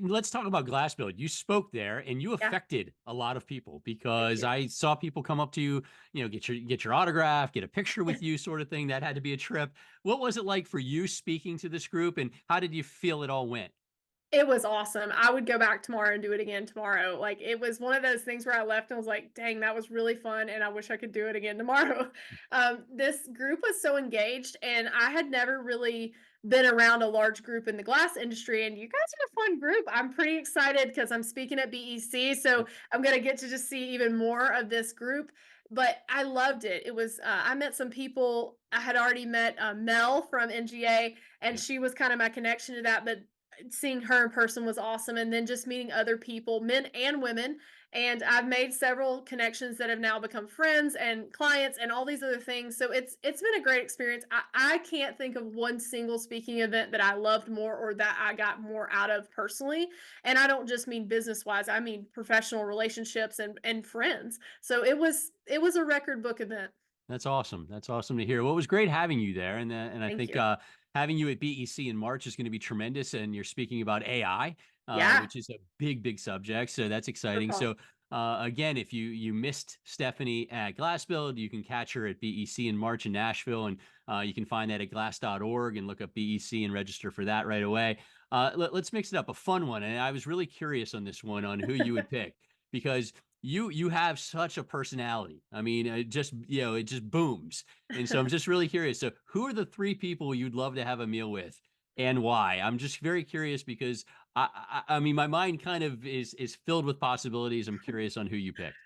Let's talk about Glass Build. You spoke there, and you Yeah, affected a lot of people, thank because you. I saw people come up to you, get your autograph, get a picture with you, sort of thing. That had to be a trip. What was it like for you speaking to this group, and how did you feel it all went? It was awesome. I would go back tomorrow and do it again tomorrow. Like, it was one of those things where I left and was like, dang, that was really fun, and I wish I could do it again tomorrow. This group was so engaged, and I had never really been around a large group in the glass industry, and you guys are a fun group. I'm pretty excited because I'm speaking at BEC, so I'm gonna get to just see even more of this group. But I loved it. It was I met some people. I had already met Mel from NGA, and Yeah. she was kind of my connection to that. But seeing her in person was awesome, and then just meeting other people, men and women. And I've made several connections that have now become friends and clients and all these other things. So it's been a great experience. I can't think of one single speaking event that I loved more or that I got more out of personally. And I don't just mean business wise, I mean professional relationships and friends. So it was a record book event. That's awesome. That's awesome to hear. Well, it was great having you there, and I Thank think you. having you at BEC in March is going to be tremendous. And you're speaking about AI, Yeah, which is a big, big subject. So that's super exciting. So pumped. Again, if you missed Stefanie at Glass Build, you can catch her at BEC in March in Nashville, and you can find that at glass.org and look up BEC and register for that right away. Let's mix it up, a fun one. And I was really curious on this one on who you would pick, because you have such a personality. I mean, it just booms. And so I'm just really curious. So who are the three people you'd love to have a meal with, and why? I'm just very curious, because I mean, my mind kind of is filled with possibilities. I'm curious on who you picked.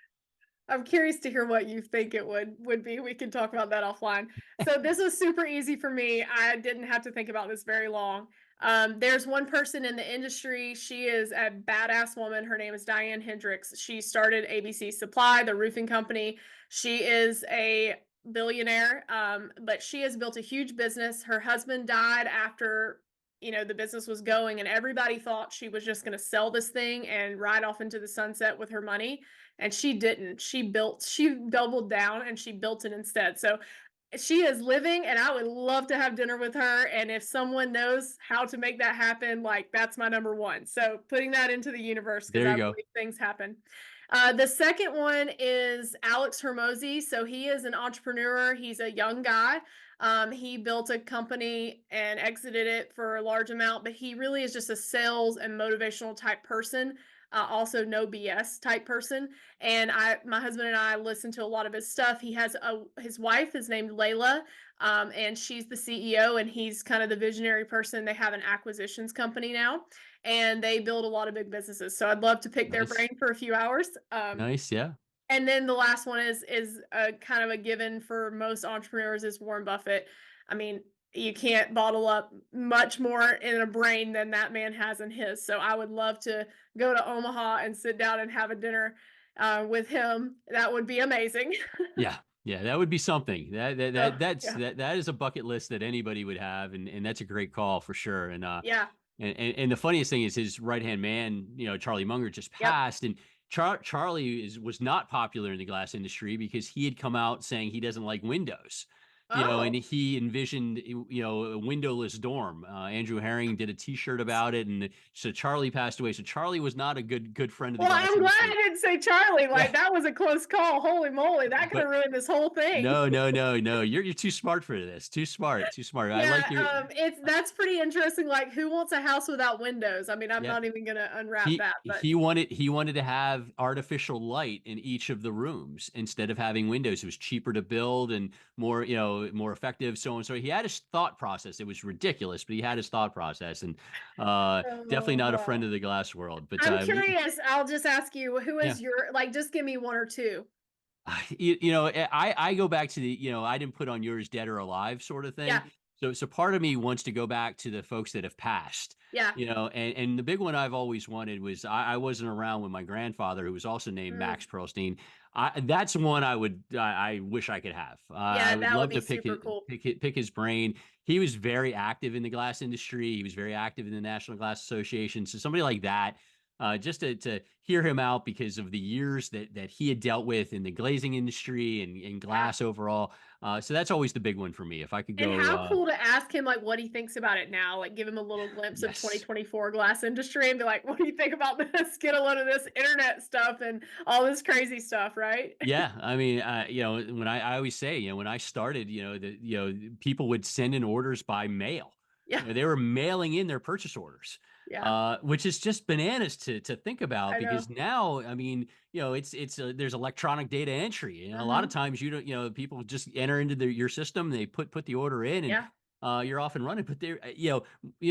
I'm curious to hear what you think it would be. We can talk about that offline. So this was super easy for me. I didn't have to think about this very long. There's one person in the industry. She is a badass woman. Her name is Diane Hendricks. She started ABC Supply, the roofing company. She is a billionaire, but she has built a huge business. Her husband died after the business was going, and everybody thought she was just going to sell this thing and ride off into the sunset with her money. And she didn't. She doubled down and she built it instead. So she is living, and I would love to have dinner with her. And if someone knows how to make that happen, like, that's my number one. So putting that into the universe, because There you I go. believe things happen. The second one is Alex Hermosi. So he is an entrepreneur. He's a young guy. He built a company and exited it for a large amount, but he really is just a sales and motivational type person. Also no BS type person. And my husband and I listen to a lot of his stuff. He has his wife is named Layla, and she's the CEO, and he's kind of the visionary person. They have an acquisitions company now, and they build a lot of big businesses. So I'd love to pick their Nice. brain for a few hours. Nice. Yeah. And then the last one is a kind of a given for most entrepreneurs, is Warren Buffett. I mean, you can't bottle up much more in a brain than that man has in his. So I would love to go to Omaha and sit down and have a dinner with him. That would be amazing. Yeah. Yeah, that would be something. Yeah. That is a bucket list that anybody would have, and that's a great call for sure. Yeah. And the funniest thing is his right-hand man, Charlie Munger, just Yep. passed, and Charlie was not popular in the glass industry because he had come out saying he doesn't like windows. And Oh. he envisioned, a windowless dorm. Andrew Herring did a T-shirt about it, and so Charlie passed away. So Charlie was not a good friend of the Well, glass I'm glad I industry. didn't say Charlie. Like, Yeah, that was a close call. Holy moly, that could have but ruined this whole thing. no. You're too smart for this. Too smart. I like your. Yeah, that's pretty interesting. Like, who wants a house without windows? I mean, I'm Yeah. not even gonna unwrap He that, but he wanted to have artificial light in each of the rooms instead of having windows. It was cheaper to build and more effective, so on. So he had his thought process. It was ridiculous, but he had his thought process, and definitely oh, not a friend wow. of the glass world. But I'm curious. I'll just ask you, who yeah, is your, like, just give me one or two. I go back to the, I didn't put on yours dead or alive sort of thing. Yeah, So part of me wants to go back to the folks that have passed, yeah. and the big one I've always wanted was I wasn't around when my grandfather, who was also named Mm, Max Pearlstein. That's one I wish I could have. I yeah, would that would love be to super cool. pick his brain. He was very active in the glass industry. He was very active in the National Glass Association. So somebody like that, just to hear him out because of the years that he had dealt with in the glazing industry and Yeah. glass overall. So that's always the big one for me. If I could And go, how cool to ask him, like, what he thinks about it now, like, give him a little glimpse of yes. 2024 glass industry and be like, what do you think about this? Get a load of this internet stuff and all this crazy stuff, right? Yeah, I mean, when I always say, when I started, people would send in orders by mail. Yeah, They were mailing in their purchase orders, yeah, which is just bananas to think about, I because know. now, I mean, there's electronic data entry, and a lot of Hmm. times you don't, people just enter into your system, they put the order in, and Yeah. you're off and running. But there,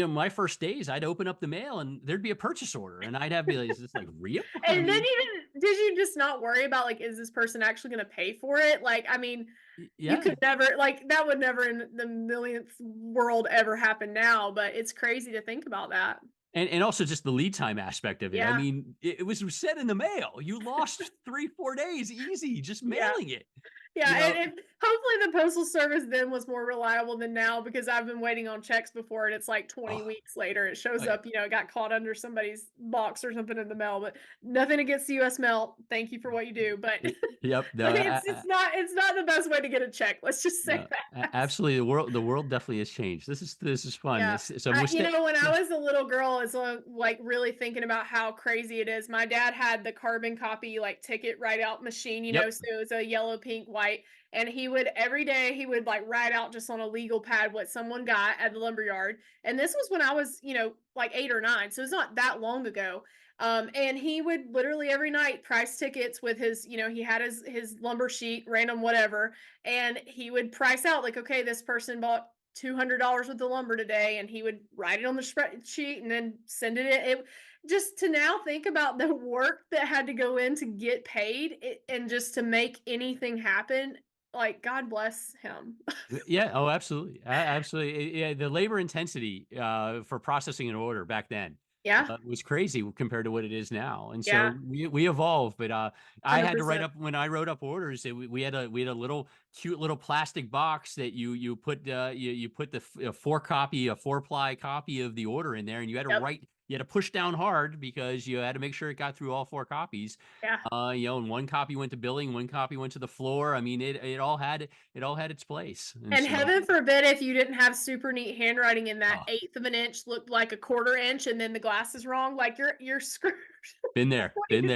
my first days, I'd open up the mail and there'd be a purchase order, and I'd have to be like, is this like real? I And then mean, even, did you just not worry about, like, is this person actually going to pay for it? Like, I mean, you yeah. could never, like, that would never in the millionth world ever happen now, but it's crazy to think about that. And also just the lead time aspect of it. I Yeah. mean, it was sent in the mail. You lost 3-4 days easy just Yeah. mailing it. Yeah, You know, and hopefully the postal service then was more reliable than now, because I've been waiting on checks before and it's like 20 oh, weeks later it shows I, up, it got caught under somebody's box or something in the mail. But nothing against the US mail. Thank you for what you do, but yep. No, but it's not the best way to get a check. Let's just say no, that. Absolutely. The world definitely has changed. This is fun. Yeah. So You know, when I yeah. was a little girl, is like really thinking about how crazy it is. My dad had the carbon copy like ticket write out machine, Yep. so it was a yellow, pink, white, and he would every day he would like write out just on a legal pad what someone got at the lumberyard. And this was when I was, like 8 or 9, so it's not that long ago. And he would literally every night price tickets with his, he had his lumber sheet, random whatever, and he would price out like, okay, this person bought $200 worth of lumber today, and he would write it on the spreadsheet and then send it. Just to now think about the work that had to go in to get paid and just to make anything happen, like God bless him. Yeah. Oh, absolutely. Absolutely. Yeah. The labor intensity for processing an order back then Yeah, was crazy compared to what it is now. And yeah, so we evolved, but I had to write 100%. up when I wrote up orders. We had a little cute little plastic box that you put you put the a 4-ply copy of the order in there, and Yep, you had to push down hard because you had to make sure it got through all 4 copies. yeah. And one copy went to billing, one copy went to the floor. I mean, it all had its place. And And so, heaven forbid if you didn't have super neat handwriting and that oh, eighth of an inch looked like a quarter inch, and then the glass is wrong, like you're screwed. been there, What do been you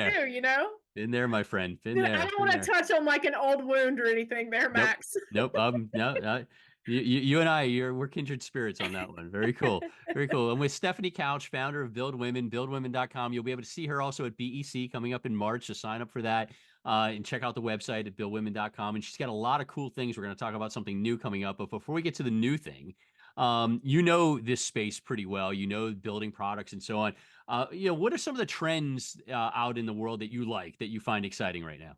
there, do? been there, my friend, been I there, don't been want to there. touch on like an old wound or anything there, Nope, Max. nope. No, you and we're kindred spirits on that one. Very cool, very cool. And with Stefanie Couch, founder of BuildWomen, BuildWomen.com, you'll be able to see her also at BEC coming up in March. So sign up for that and check out the website at BuildWomen.com. And she's got a lot of cool things. We're going to talk about something new coming up. But before we get to the new thing, you know this space pretty well. You know building products and so on. What are some of the trends out in the world that you find exciting right now?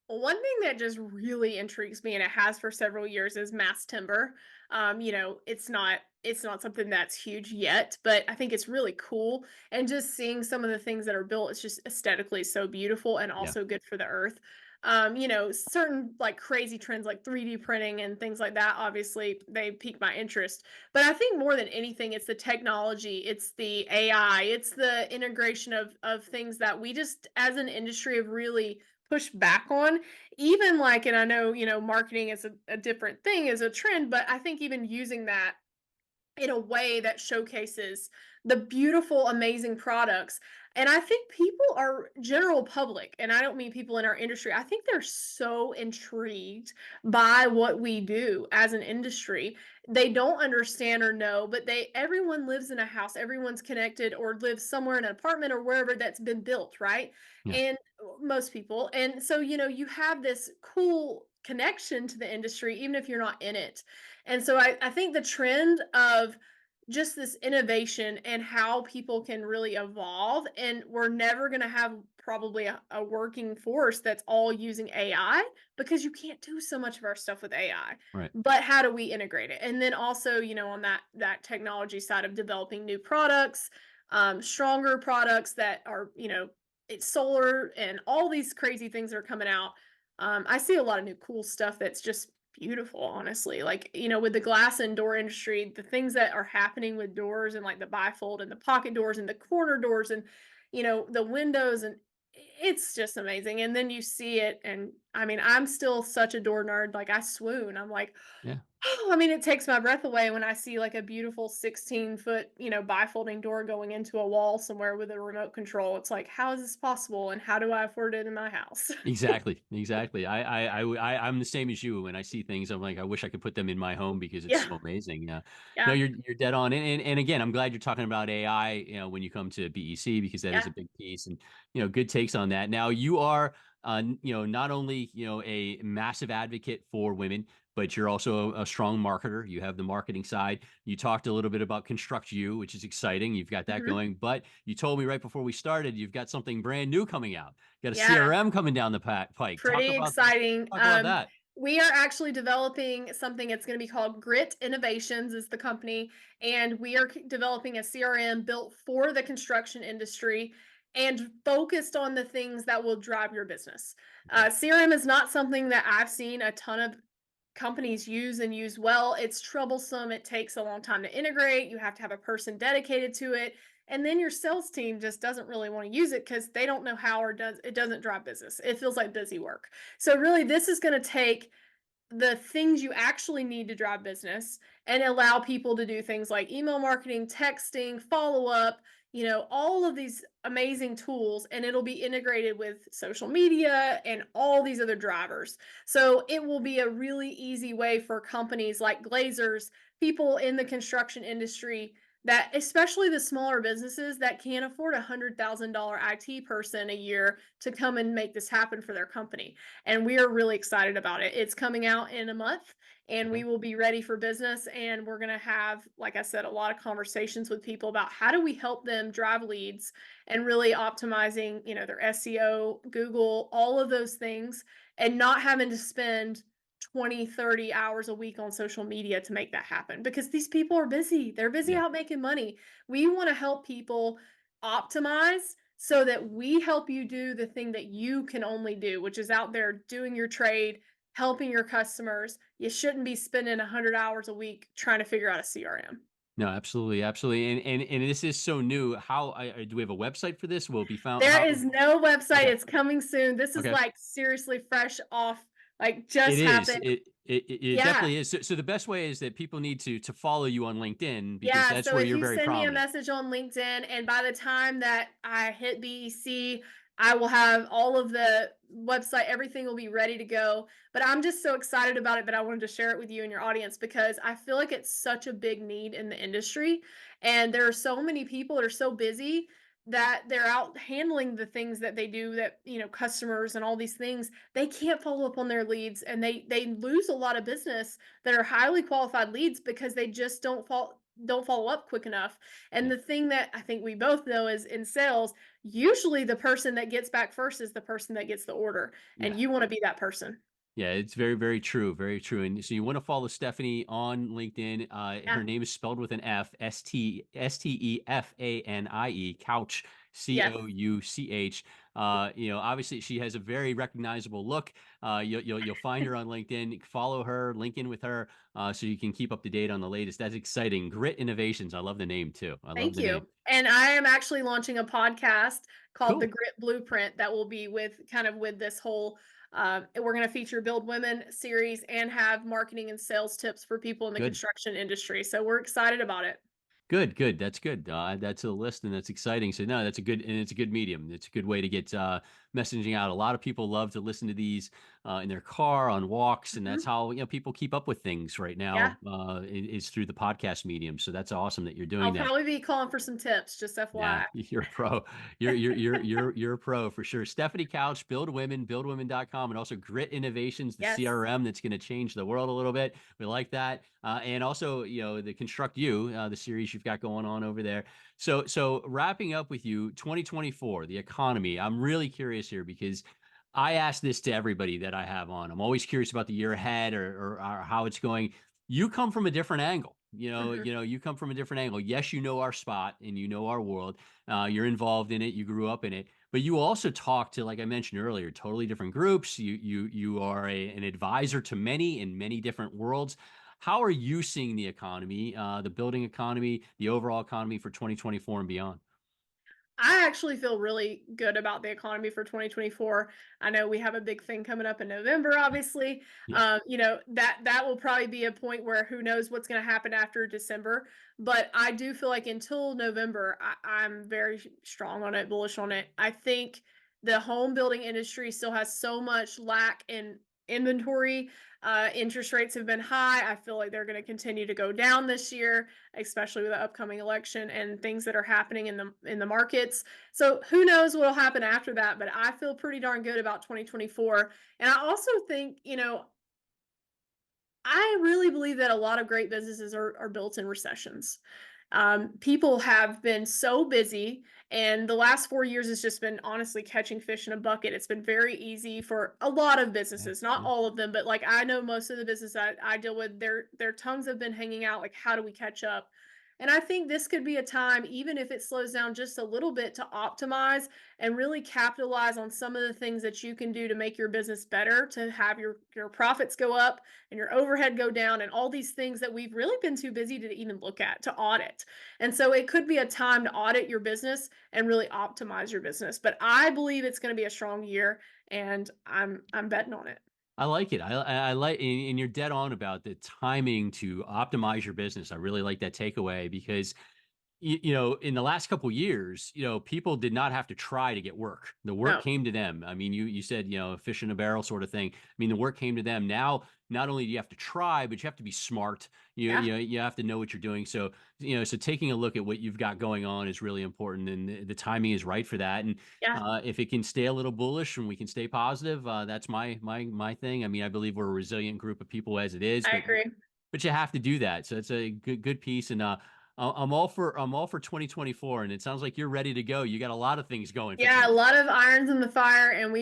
Well, one thing that just really intrigues me, and it has for several years, is mass timber. It's not something that's huge yet, but I think it's really cool. And just seeing some of the things that are built, it's just aesthetically so beautiful and Yeah, also good for the earth. Certain like crazy trends like 3D printing and things like that, obviously they pique my interest. But I think more than anything, it's the technology, it's the AI, it's the integration of things that we just as an industry have really push back on. Even like, and I know, marketing is a different thing, is a trend, but I think even using that in a way that showcases the beautiful, amazing products. And I think people are general public, and I don't mean people in our industry. I think they're so intrigued by what we do as an industry. They don't understand or know, but everyone lives in a house, everyone's connected or lives somewhere in an apartment or wherever that's been built, right? yeah. And most people. And so, you have this cool connection to the industry, even if you're not in it. And so I think the trend of just this innovation and how people can really evolve, and we're never going to have probably a working force that's all using AI because you can't do so much of our stuff with AI. Right. But how do we integrate it? And then also, on that technology side of developing new products, stronger products that are, it's solar and all these crazy things that are coming out. I see a lot of new cool stuff that's just beautiful, honestly. Like, with the glass and door industry, the things that are happening with doors and like the bifold and the pocket doors and the corner doors and, the windows, and it's just amazing. And then you see it, and I mean, I'm still such a door nerd. Like, I swoon. I'm like, Yeah. oh, I mean, it takes my breath away when I see like a beautiful 16-foot, bifolding door going into a wall somewhere with a remote control. It's like, how is this possible? And how do I afford it in my house? Exactly, exactly. I'm the same as you. When I see things, I'm like, I wish I could put them in my home because it's Yeah. so amazing. No, Yeah. you're dead on. And again, I'm glad you're talking about AI. When you come to BEC because that is Yeah. a big piece, and good takes on that. Now you are, not only a massive advocate for women, but you're also a strong marketer. You have the marketing side. You talked a little bit about Construct You, which is exciting. You've got that Mhm. going, but you told me right before we started, you've got something brand new coming out. Got a Yeah. CRM coming down the pike. Talk Pretty about exciting. that. We are actually developing something. It's going to be called Grit Innovations is the company, and we are developing a CRM built for the construction industry and focused on the things that will drive your business. Okay. CRM is not something that I've seen a ton of companies use and use well. It's troublesome. It takes a long time to integrate. You have to have a person dedicated to it. And then your sales team just doesn't really want to use it because they don't know how, or it doesn't drive business. It feels like busy work. So really this is going to take the things you actually need to drive business and allow people to do things like email marketing, texting, follow up, all of these amazing tools, and it'll be integrated with social media and all these other drivers. So it will be a really easy way for companies like glazers, people in the construction industry, that especially the smaller businesses that can't afford $100,000 IT person a year to come and make this happen for their company. And we are really excited about it. It's coming out in a month, and Okay. we will be ready for business. And we're going to have, like I said, a lot of conversations with people about how do we help them drive leads and really optimizing, their SEO, Google, all of those things, and not having to spend 20, 30 hours a week on social media to make that happen, because these people are busy. They're busy Yeah. out making money. We want to help people optimize so that we help you do the thing that you can only do, which is out there doing your trade, helping your customers. You shouldn't be spending 100 hours a week trying to figure out a CRM. No, absolutely, absolutely. And this is so new. How do we have a website for this? Will it be found? There How? is no website. Okay. It's coming soon. This is Okay. like seriously fresh off, like It just is. happened. It Yeah. definitely is. So the best way is that people need to follow you on LinkedIn because Yeah, that's so where if you're you very send me a prominent. message on LinkedIn, and by the time that I hit BEC, I will have all of the website, everything will be ready to go. But I'm just so excited about it that I wanted to share it with you and your audience, because I feel like it's such a big need in the industry. And there are so many people that are so busy that they're out handling the things that they do, that, customers and all these things, they can't follow up on their leads, and they lose a lot of business that are highly qualified leads because they just don't follow up quick enough. And Yeah. the thing that I think we both know is, in sales, usually the person that gets back first is the person that gets the order, and Yeah. you want to be that person. Yeah, it's very, very true. Very true. And so you want to follow Stephanie on LinkedIn. Yeah. Her name is spelled with an F, Stefanie, Couch, Yes. Couch. Obviously she has a very recognizable look. You'll find her on LinkedIn, follow her, link in with her, so you can keep up to date on the latest. That's exciting. Grit Innovations. I love the name too. I love Thank the name. you. And I am actually launching a podcast called The Cool. Grit Blueprint that will be with kind of with this whole we're going to feature Build Women series and have marketing and sales tips for people in the Good. construction industry. So we're excited about it. Good, good. That's good. That's a list, and that's exciting. So no, that's a good, and it's a good medium. It's a good way to get messaging out. A lot of people love to listen to these in their car on walks, and that's Mhm. how people keep up with things right Yeah. now. Is through the podcast medium. So that's awesome that you're doing I'll that. probably be calling for some tips, just Yeah, FYI. you're a pro. You're a pro for sure. Stephanie Couch, buildwomen.com, and also Grit Innovations, the Yes. CRM that's going to change the world a little bit. We like that. And also, the Construct You, the series you've got going on over there. So wrapping up with you, 2024, the economy. I'm really curious here because I ask this to everybody that I have on. I'm always curious about the year ahead or how it's going. You come from a different angle. Mhm. You come from a different angle. Yes, you know our spot and you know our world. You're involved in it. You grew up in it, but you also talk to, like I mentioned earlier, totally different groups. You are an advisor to many in many different worlds. How are you seeing the economy, the building economy, the overall economy for 2024 and beyond? I actually feel really good about the economy for 2024. I know we have a big thing coming up in November, obviously. Yeah. That will probably be a point where who knows what's going to happen after December. But I do feel like until November, I'm very strong on it, bullish on it. I think the home building industry still has so much lack in inventory. Interest rates have been high. I feel like they're going to continue to go down this year, especially with the upcoming election and things that are happening in the markets. So who knows what will happen after that, but I feel pretty darn good about 2024. And I also think, I really believe that a lot of great businesses are built in recessions. People have been so busy, and the last 4 years has just been honestly catching fish in a bucket. It's been very easy for a lot of Yeah. businesses, not Yeah. all of them, but like I know most of the business I deal with, their tongues have been hanging out. Like, how do we catch up? And I think this could be a time, even if it slows down just a little bit, to optimize and really capitalize on some of the things that you can do to make your business better, to have your profits go up and your overhead go down, and all these things that we've really been too busy to even look at, to audit. And so it could be a time to audit your business and really optimize your business. But I believe it's going to be a strong year, and I'm betting on it. I like it. I like, and you're dead on about the timing to optimize your business. I really like that takeaway because in the last couple of years, people did not have to try to get work. The work No. came to them. I mean, you said, fish in a barrel sort of thing. I mean, the work came to them. Now, not only do you have to try, but you have to be smart. Yeah. You have to know what you're doing. So, so taking a look at what you've got going on is really important, and the timing is right for that. And Yeah. if it can stay a little bullish and we can stay positive, that's my thing. I mean, I believe we're a resilient group of people as it is, I but agree. you have to do that. So it's a good piece. And I'm all for 2024, and it sounds like you're ready to go. You got a lot of things going for Yeah, a 20. lot of irons in the fire, and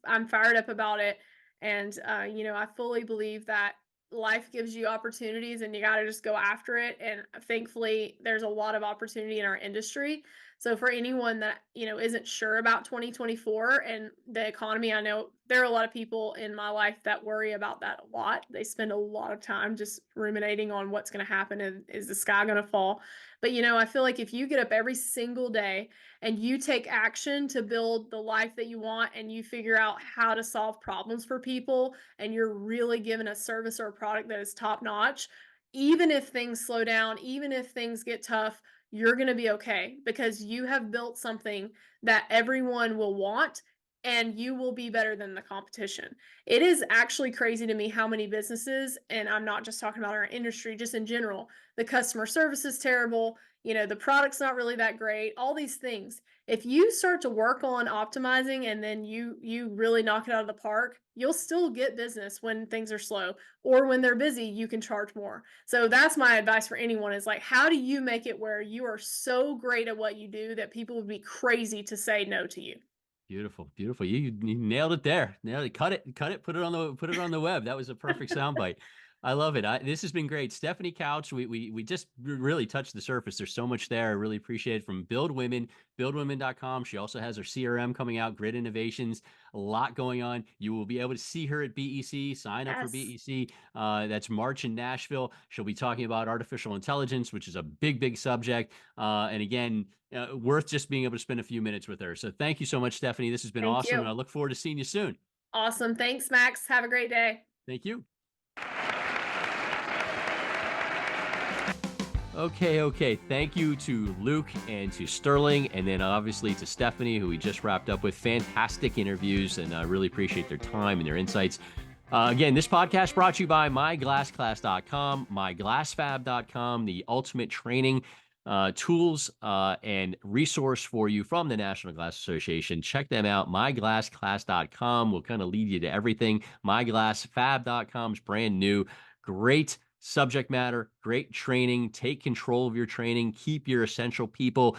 I'm fired up about it. And I fully believe that life gives you opportunities and you got to just go after it. And thankfully, there's a lot of opportunity in our industry. So for anyone that, isn't sure about 2024 and the economy, I know there are a lot of people in my life that worry about that a lot. They spend a lot of time just ruminating on what's going to happen and is the sky going to fall. But I feel like if you get up every single day and you take action to build the life that you want and you figure out how to solve problems for people and you're really giving a service or a product that is top notch, even if things slow down, even if things get tough, you're going to be okay because you have built something that everyone will want and you will be better than the competition. It is actually crazy to me how many businesses, and I'm not just talking about our industry, just in general, the customer service is terrible, the product's not really that great, all these things. If you start to work on optimizing and then you really knock it out of the park, you'll still get business when things are slow, or when they're busy, you can charge more. So that's my advice for anyone is like, how do you make it where you are so great at what you do that people would be crazy to say no to you? Beautiful, beautiful. You nailed it there. Nailed it. Cut it. Put it on the web. That was a perfect soundbite. I love it. This has been great. Stefanie Couch. We just really touched the surface. There's so much there. I really appreciate it. From BuildWomen, BuildWomen.com. She also has her CRM coming out, Grit Innovations. A lot going on. You will be able to see her at BEC. Sign up for Yes. BEC. That's March in Nashville. She'll be talking about artificial intelligence, which is a big subject. And again, worth just being able to spend a few minutes with her. So thank you so much, Stefanie. This has been Thank awesome, and you. I look forward to seeing you soon. Awesome. Thanks, Max. Have a great day. Thank you. Okay. Thank you to Luke and to Sterling, and then obviously to Stefanie, who we just wrapped up with. Fantastic interviews, and I really appreciate their time and their insights. Again, this podcast brought to you by myglassclass.com, myglassfab.com, the ultimate training tools and resource for you from the National Glass Association. Check them out. Myglassclass.com will kind of lead you to everything. Myglassfab.com is brand new. Great subject matter, great training. Take control of your training. Keep your essential people.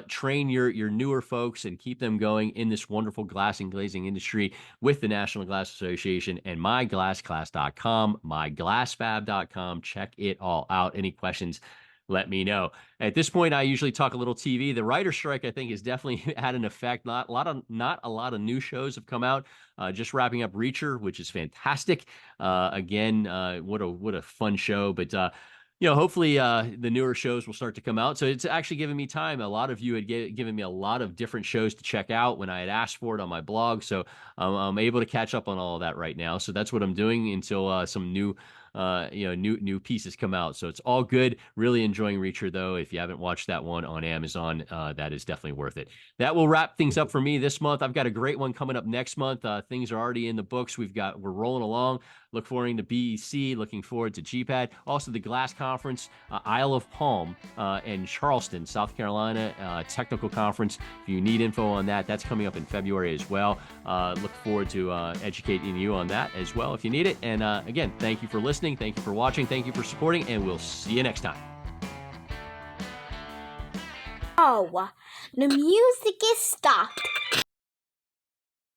Train your newer folks and keep them going in this wonderful glass and glazing industry with the National Glass Association. And myglassclass.com, myglassfab.com. Check it all out. Any questions, let me know. At this point, I usually talk a little TV. The writer strike, I think, has definitely had an effect. Not a lot of new shows have come out. Just wrapping up Reacher, which is fantastic. Again, what a fun show. But hopefully the newer shows will start to come out. So it's actually given me time. A lot of you had given me a lot of different shows to check out when I had asked for it on my blog. So I'm able to catch up on all of that right now. So that's what I'm doing until some new pieces come out. So it's all good. Really enjoying Reacher, though. If you haven't watched that one on Amazon, that is definitely worth it. That will wrap things up for me this month. I've got a great one coming up next month. Things are already in the books. We're rolling along. Look forward to BEC. Looking forward to GPAD. Also, the Glass Conference, Isle of Palm, and Charleston, South Carolina, technical conference. If you need info on that, that's coming up in February as well. Look forward to educating you on that as well if you need it. And again, thank you for listening. Thank you for watching. Thank you for supporting, and we'll see you next time. Oh, the music is stopped.